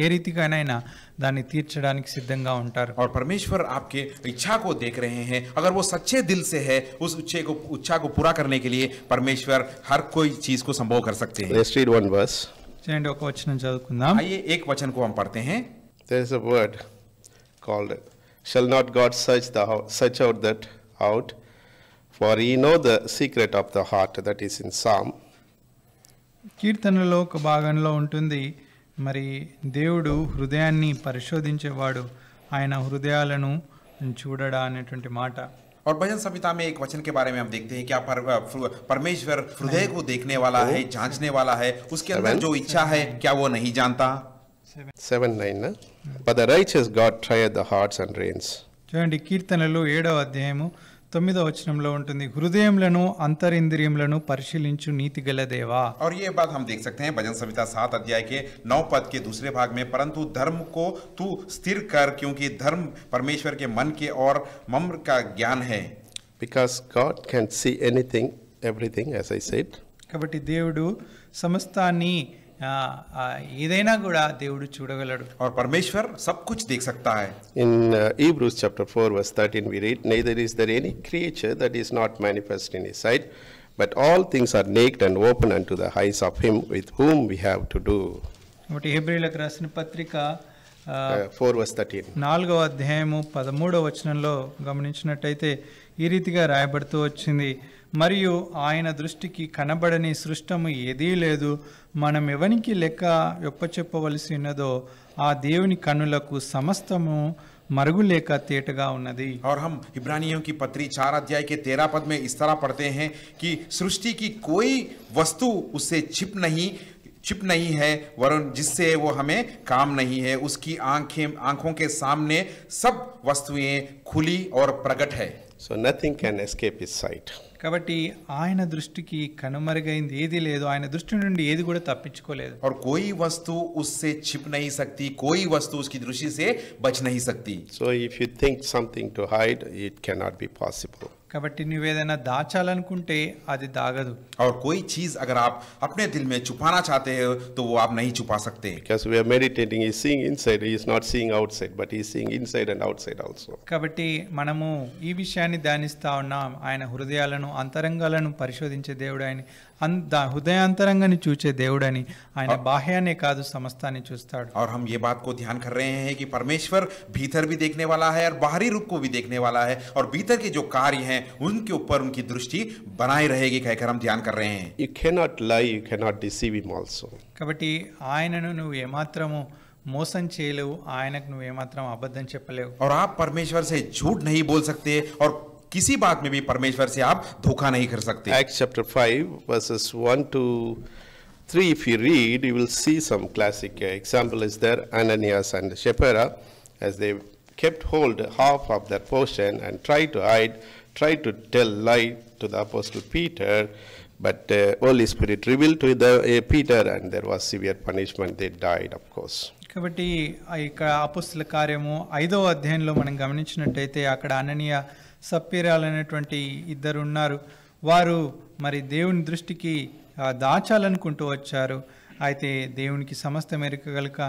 ఏ రీతిగానైనా దాన్ని తీర్చడానికి సిద్ధంగా ఉంటారు. और परमेश्वर आपके इच्छा को देख रहे हैं. अगर वो सच्चे दिल से है, उस इच्छा को पूरा करने के लिए परमेश्वर हर कोई चीज को संभव कर सकते हैं. Let's read one verse. చూడండి, ఒక వచనం చదువుకుందాం. आइए एक वचन को हम पढ़ते हैं. There is a word called, "Shall not God search out, for He know the secret of the heart." That is in Psalm. కీర్తనలో ఒక భాగంలో ఉంటుంది, మరి దేవుడు హృదయాన్ని పరిశోధించేవాడు, ఆయన హృదయాలను చూడడా అనేటువంటి మాట. और भजन संहिता में एक वचन के बारे में हम देखते हैं, क्या परमेश्वर हृदय को देखने वाला है, जांचने वाला है, उसके अंदर जो इच्छा है क्या वो नहीं जानता. 7:9. But the righteous God trieth the hearts and reins. చూడండి, కీర్తనలు 7వ అధ్యాయము 9వ వచనంలో ఉంటుంది, హృదయములను అంతరింద్రియములను పరిశీలించు నీతి గల దేవా. और ये बात हम देख सकते हैं भजन संहिता 7 अध्याय के 9 पद के दूसरे भाग में, परंतु धर्म को तू स्थिर कर, क्योंकि धर्म परमेश्वर के मन के और मम्र का ज्ञान है. Because God can see anything, everything, as I said. కాబట్టి దేవుడు సమస్తాన్ని ఏదైనా కూడా దేవుడు చూడగలడు. और परमेश्वर सब कुछ देख सकता है. In Hebrews chapter 4 verse 13 we read, "Neither is there any creature that is not manifest in His sight, but all things are naked and open unto the eyes of Him with whom we have to do." కాబట్టి హెబ్రీయులకు రాసిన పత్రిక 4 verse 13. 4వ అధ్యాయము 13వ వచనంలో గమనించినట్టయితే ఈ రీతిగా రాయబడుతూ వచ్చింది, మరియు ఆయన దృష్టికి కనబడని సృష్టము ఏదీ లేదు, మనం ఎవనికి లెక్క చెప్పవలసి ఉన్నదో ఆ దేవుని కన్నులకు సమస్తము మరుగులేక తేటగా ఉన్నది. और हम इब्रानियों की पत्री 4 अध्याय के 13 पद में इस तरह पढ़ते हैं कि सृष्टि की कोई वस्तु उससे छिप नहीं है, वरन जिससे वो हमें काम नहीं है. उसकी आंखों के सामने सब वस्तुएं खुली और प्रकट है. So nothing can escape His sight. కాబట్టి ఆయన దృష్టికి కనుమరుగైంది ఏది లేదు, ఆయన దృష్టి నుండి ఏది కూడా తప్పించుకోలేదు. और कोई वस्तु उससे छिप नहीं सकती, कोई वस्तु उसकी दृष्टि से बच नहीं सकती. So if you think something to hide, it cannot be possible. కాబట్టి నువ్వేదైనా దాచాలనుకుంటే అది దాగదు. और कोई चीज अगर आप अपने दिल में छुपाना चाहते हो तो वो आप नहीं छुपा सकते. Because we are meditating, He is seeing inside, He is not seeing outside, but He is seeing inside and outside also. కాబట్టి మనము ఈ విషయాన్ని ధ్యానిస్తా ఉన్నాం, ఆయన హృదయాలను అంతరంగాలను పరిశోధించే దేవుడు, హృదయాంతరంగాన్ని చూచే దేవుడని, ఆయన బాహ్యాన్ని కాదు సమస్తాన్ని చూస్తాడు. और हम ये बात को ध्यान कर रहे हैं कि परमेश्वर भीतर भी देखने वाला है और बाहरी रूप को भी देखने वाला है, और भीतर के जो कार्य हैं उनके ऊपर उनकी दृष्टि बनाई रहेगी कहकर हम ध्यान कर रहे हैं. You cannot lie, you cannot deceive him also. కాబట్టి ఆయనను నువ్వు ఏమాత్రము మోసం చేయలేవు, ఆయనకు నువ్వు ఏమాత్రం అబద్ధం చెప్పలేవు. और आप परमेश्वर से झूठ नहीं बोल सकते, और किसी बात में भी परमेश्वर से आप धोखा नहीं कर सकते. Acts chapter 5 verses 1 to 3, if you read, you will see some classic example is there. Ananias and Sapphira, as they kept hold half of their portion and tried to hide, tried to tell lie to the apostle Peter, but Holy Spirit revealed to the Peter, and there was severe punishment. They died, of course. కాబట్టి ఇక్కడ అపోస్తల కార్యము 5వ అధ్యాయంలో మనం గమనించినట్టయితే అక్కడ అననీయ సప్పీరాలనేటువంటి ఇద్దరు ఉన్నారు. వారు మరి దేవుని దృష్టికి దాచాలనుకుంటూ వచ్చారు. అయితే దేవునికి సమస్త మెరుక గలక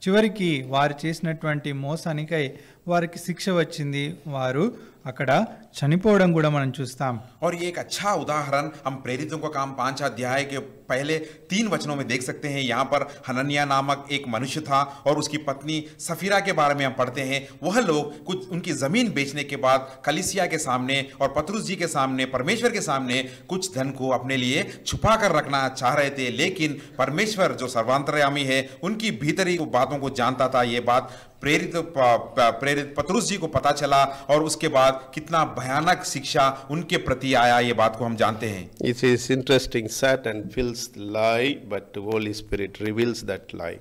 చివరికి వారు చేసినటువంటి మోసానికై వారికి శిక్ష వచ్చింది. వారు అక్కడ చనిపోవడం కూడా మనం చూస్తాం. और ये एक अच्छा उदाहरण हम प्रेरितों का काम 5 अध्याय के पहले 3 वचनों में देख सकते हैं. यहाँ पर हनन्याह नामक एक मनुष्य था और उसकी पत्नी सफीरा के बारे में हम पढ़ते हैं. वह लोग कुछ उनकी जमीन बेचने के बाद कलीसिया के सामने और पतरुस जी के सामने, परमेश्वर के सामने कुछ धन को अपने लिए छुपा कर रखना चाह रहे थे, लेकिन परमेश्वर जो सर्वांतर्यामी है उनकी भीतरी बातों को जानता था. ये बात प्रेरित पतरुस जी को पता चला, और उसके बाद कितना भयानक शिक्षा उनके प्रति आया, ये बात को हम जानते हैं. It is interesting. Satan fills the lie, but the Holy Spirit reveals that lie.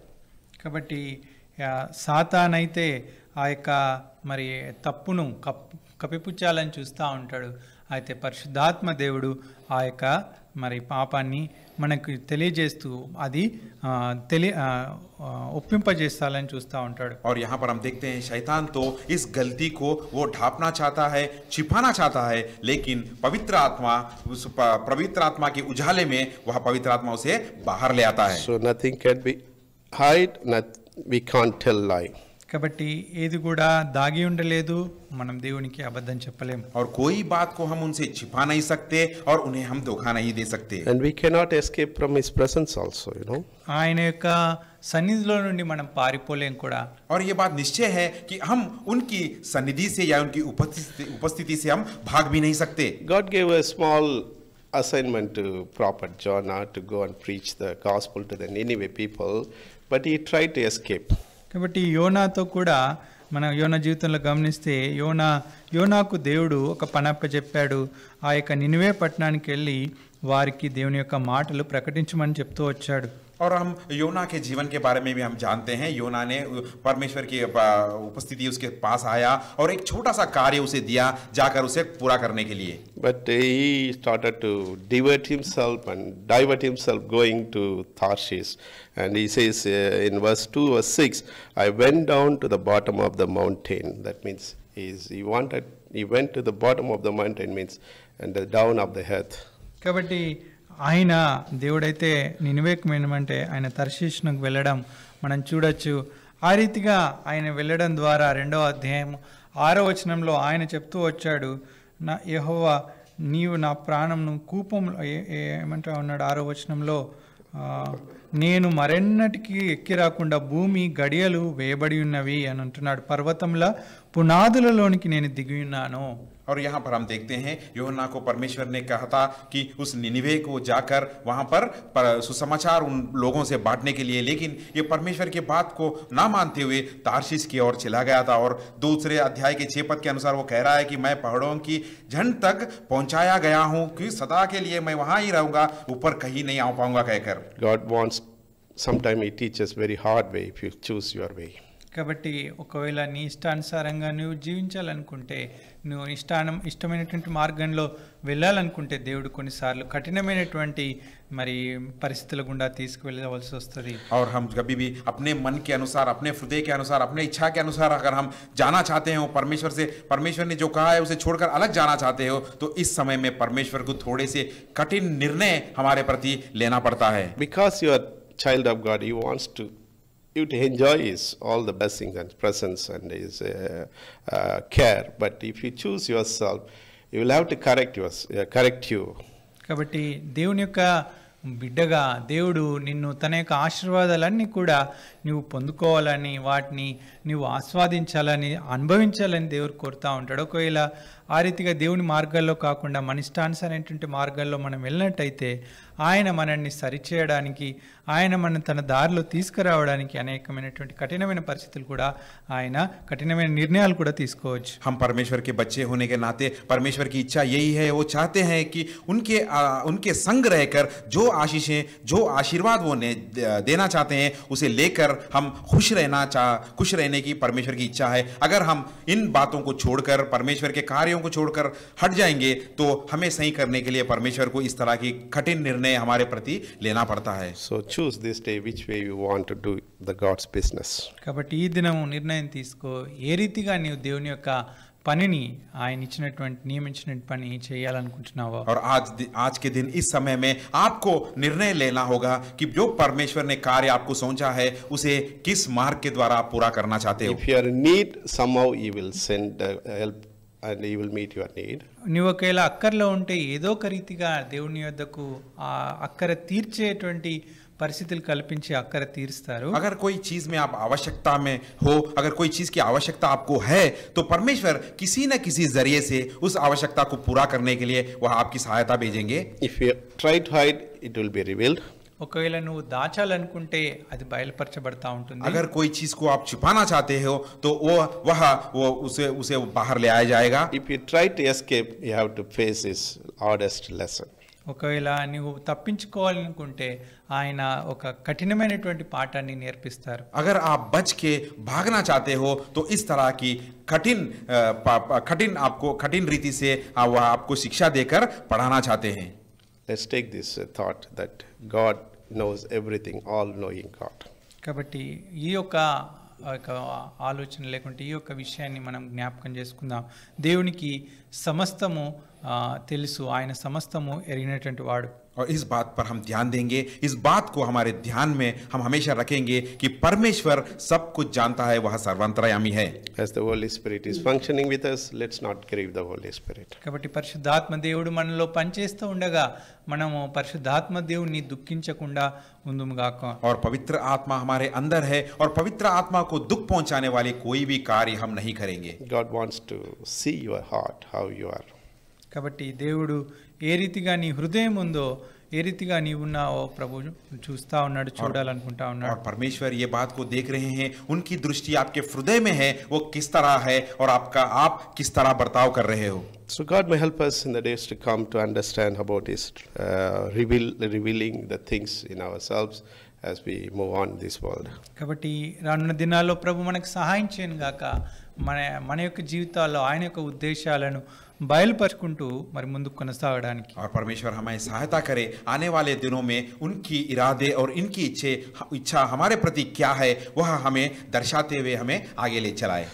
కాబట్టి సాతాన్ అయితే ఆ యొక్క మరి తప్పును కప్పిపుచ్చాలని చూస్తూ ఉంటాడు. అయితే పరిశుద్ధాత్మ దేవుడు ఆ యొక్క మరి పాపాన్ని మనకు తెలియజేస్తూ అది ఒప్పింపజేస్తాలని చూస్తూ ఉంటాడు. और यहाँ पर हम देखते हैं शैतान तो इस गलती को वो ढांपना चाहता है, छिपाना चाहता है, लेकिन पवित्र आत्मा के उजाले में वह पवित्र आत्मा उसे बाहर ले आता है. So nothing can be hide, we can't tell lie. కాబట్టి ఏది కూడా దాగి ఉండలేదు, మనం దేవునికి అబద్ధం చెప్పలేము. और कोई बात को हम उनसे छिपा नहीं सकते और उन्हें हम धोखा नहीं दे सकते. And we cannot escape from his presence also, you know. ఆయన యొక్క సన్నిధిలో నుండి మనం పారిపోలేం కూడా. और ये बात निश्चय है कि हम उनकी सन्निधि से या उनकी उपस्थिति से हम भाग भी नहीं सकते. God gave a small assignment to prophet Jonah to go and preach the gospel to the Nineveh people, but he tried to escape. కాబట్టి యోనాతో కూడా మనం యోనా జీవితంలో గమనిస్తే యోనాకు దేవుడు ఒక పనప్ప చెప్పాడు. ఆ యొక్క నినివే పట్టణానికి వెళ్ళి వారికి దేవుని యొక్క మాటలు ప్రకటించమని చెప్తూ వచ్చాడు. और हम योना के जीवन के बारे में भी हम जानते हैं. योना ने परमेश्वर की उपस्थिति उसके पास आया और एक छोटा सा कार्य उसे दिया, जाकर उसे पूरा करने के लिए. But he started to divert himself going to Tarshish, and he says in verse 2 verse 6, I went down to the bottom of the mountain. That means he went to the bottom of the mountain, means and the down of the earth. కాబట్టి ఆయన దేవుడైతే నినివేకు వెళ్ళమంటే ఆయన తర్షీషునకు వెళ్ళడం మనం చూడొచ్చు. ఆ రీతిగా ఆయన వెళ్ళడం ద్వారా 2వ అధ్యాయం 6వ వచనంలో ఆయన చెప్తూ వచ్చాడు, నా యెహోవా నీవు నా ప్రాణంను కూపంలో ఏమంటా ఉన్నాడు 6వ వచనంలో, నేను మరెన్నటికి ఎక్కి రాకుండా భూమి గడియలు వేయబడి ఉన్నవి అని అంటున్నాడు. పర్వతంల పునాదులలోనికి నేను దిగి ఉన్నాను. और यहाँ पर हम देखते हैं यूहन्ना को परमेश्वर ने कहा था कि उस निनिवे को जाकर वहाँ पर सुसमाचार उन लोगों से बांटने के लिए, लेकिन ये परमेश्वर की बात को ना मानते हुए तार्शीश की ओर चला गया था. और 2 अध्याय के 6 पद के अनुसार वो कह रहा है कि मैं पहाड़ों की झंड तक पहुंचाया गया हूँ, कि सदा के लिए मैं वहाँ ही रहूंगा, ऊपर कहीं नहीं आ पाऊंगा कहकर. God wants, sometimes he teaches very hard way if you choose your way. కాబట్టి ఒకవేళ నీ ఇష్టానుసారంగా నువ్వు జీవించాలనుకుంటే, నువ్వు ఇష్టమైనటువంటి మార్గంలో వెళ్ళాలనుకుంటే దేవుడు కొన్నిసార్లు కఠినమైనటువంటి మరి పరిస్థితుల గుండా తీసుకువెళ్ళవలసి వస్తుంది. और हम कभी भी अपने मन के अनुसार, अपने हृदय के अनुसार, अपने इच्छा के अनुसार अगर हम जाना चाहते हो परमेश्वर ने जो कहा है उसे छोड़कर अलग जाना चाहते हो, तो इस समय में परमेश्वर को थोड़े से कठिन निर्णय हमारे प्रति लेना पड़ता है. Because you are child of God, he wants you to enjoy his all the blessings and presence and his care, but if you choose yourself, he will have to correct you. కాబట్టి దేవుని యొక్క బిడ్డగా దేవుడు నిన్ను తన యొక్క ఆశీర్వాదాలన్నీ కూడా నువ్వు పొందుకోవాలని, వాటిని నువ్వు ఆస్వాదించాలని, అనుభవించాలని దేవుడు కోరుతూ ఉంటాడు. ఒకవేళ ఆ రీతిగా దేవుని మార్గాల్లో కాకుండా మన ఇష్టానుసారైనటువంటి మార్గాల్లో మనం వెళ్ళినట్టయితే ఆయన మనల్ని సరిచేయడానికి, ఆయన మనం తన దారిలో తీసుకురావడానికి అనేకమైనటువంటి కఠినమైన పరిస్థితులు కూడా, ఆయన కఠినమైన నిర్ణయాలు కూడా తీసుకోవచ్చు. हम परमेश्वर के बच्चे होने के नाते परमेश्वर की इच्छा यही है, वो चाहते हैं कि उनके संग रहकर जो आशीषें, जो आशीर्वाद वो देना चाहते हैं उसे लेकर हम खुश रहने की परमेश्वर की इच्छा है. अगर हम इन बातों को छोड़कर, परमेश्वर के कार्यों को छोड़कर हट जाएंगे तो हमें सही करने के लिए परमेश्वर को इस तरह की कठिन निर्णय हमारे प्रति लेना पड़ता है. So choose this day which way you want to do the God's business. కాబట్టి ఈ దినము నిర్ణయం తీసుకో, ఏ రీతిగా నీవు దేవుని యొక్క పనిని, ఆయన ఇచ్చినటువంటి నియమించినటువంటి పని చేయాలనుకుంటున్నావో. और आज के दिन इस समय में आपको निर्णय लेना होगा कि जो परमेश्वर ने कार्य आपको सौंपा है उसे किस मार्ग के द्वारा आप पूरा करना चाहते हो. If you are in need, somehow he will send help and he will meet your need. నీవు ఒకవేళ అక్కర్లో ఉంటే ఏదో ఒక రీతిగా దేవుని యొద్దకు ఆ అక్కర తీర్చేటువంటి పరిస్థితులు కల్పించి అక్కర తీరుస్తారు. अगर कोई चीज में आप आवश्यकता में हो, अगर कोई चीज की आवश्यकता आपको है तो परमेश्वर किसी न किसी जरिए से उस आवश्यकता को पूरा करने के लिए वह आपकी सहायता भेजेंगे. If you try to hide, it will be revealed. ఒకవేళ నువ్వు దాచాలనుకుంటే అది బయలుపరచబడతా ఉంటుంది. अगर कोई चीज को आप छिपाना चाहते हो तो उसे बाहर ले आया जाएगा. If you try to escape, you have to face his hardest lesson. ఒకవేళ నువ్వు తప్పించుకోవాలనుకుంటే ఆయన ఒక కఠినమైనటువంటి పాఠాన్ని నేర్పిస్తారు. अगर आप बच के भागना चाहते हो तो इस तरह की कठिन रीति से वह आपको शिक्षा देकर पढ़ाना चाहते हैं. Let's take this thought that God knows everything, all-knowing God. కాబట్టి ఈ యొక్క ఆలోచన లేకుంటే ఈ యొక్క విషయాన్ని మనం జ్ఞాపకం చేసుకుందాం. దేవునికి సమస్తము తెలుసు, ఆయన సమస్తము ఎరిగినటువంటి వాడు. और इस बात पर हम ध्यान देंगे, इस बात को हमारे ध्यान में हम हमेशा रखेंगे कि परमेश्वर सब कुछ जानता है, वह सर्वांतर्यामी है. As the Holy Spirit is functioning with us, let's not grieve the Holy Spirit. కాబట్టి పరిశుద్ధాత్మ దేవుడు మనలో పనిచేస్తూ ఉండగా మనము పరిశుద్ధాత్మ దేవుని దుఃఖించకుండా ఉందుముగాక. और पवित्र आत्मा हमारे अंदर है और पवित्र आत्मा को दुख पहुंचाने वाले कोई भी कार्य हम नहीं करेंगे. God wants to see your heart, how you are. కాబట్టి దేవుడు ఏ రీతిగా నీ హృదయం ఉందో, ఏ రీతిగా నీవున్నావో ప్రభు చూస్తా ఉన్నాడు, చూడాలనుకుంటా ఉన్నాడు. और परमेश्वर ये बात को देख रहे हैं, उनकी दृष्टि आपके हृदय में है, वो किस तरह है और आप किस तरह बर्ताव कर रहे हो. So God may help us in the days to come to understand about his revealing the things in ourselves as we move on this world. కాబట్టి రానున్న దినాల్లో ప్రభు మనకు సహాయం చేయను గాక, మన యొక్క జీవితాల్లో ఆయన యొక్క ఉద్దేశాలను బయలుపరుచుకుంటూ మరి ముందుకు కొనసాగడానికి. और परमेश्वर हमें सहायता करे आने वाले दिनों में उनकी इरादे और इनकी इच्छा हमारे प्रति क्या है वह हमें दर्शाते हुए हमें आगे ले चलाए.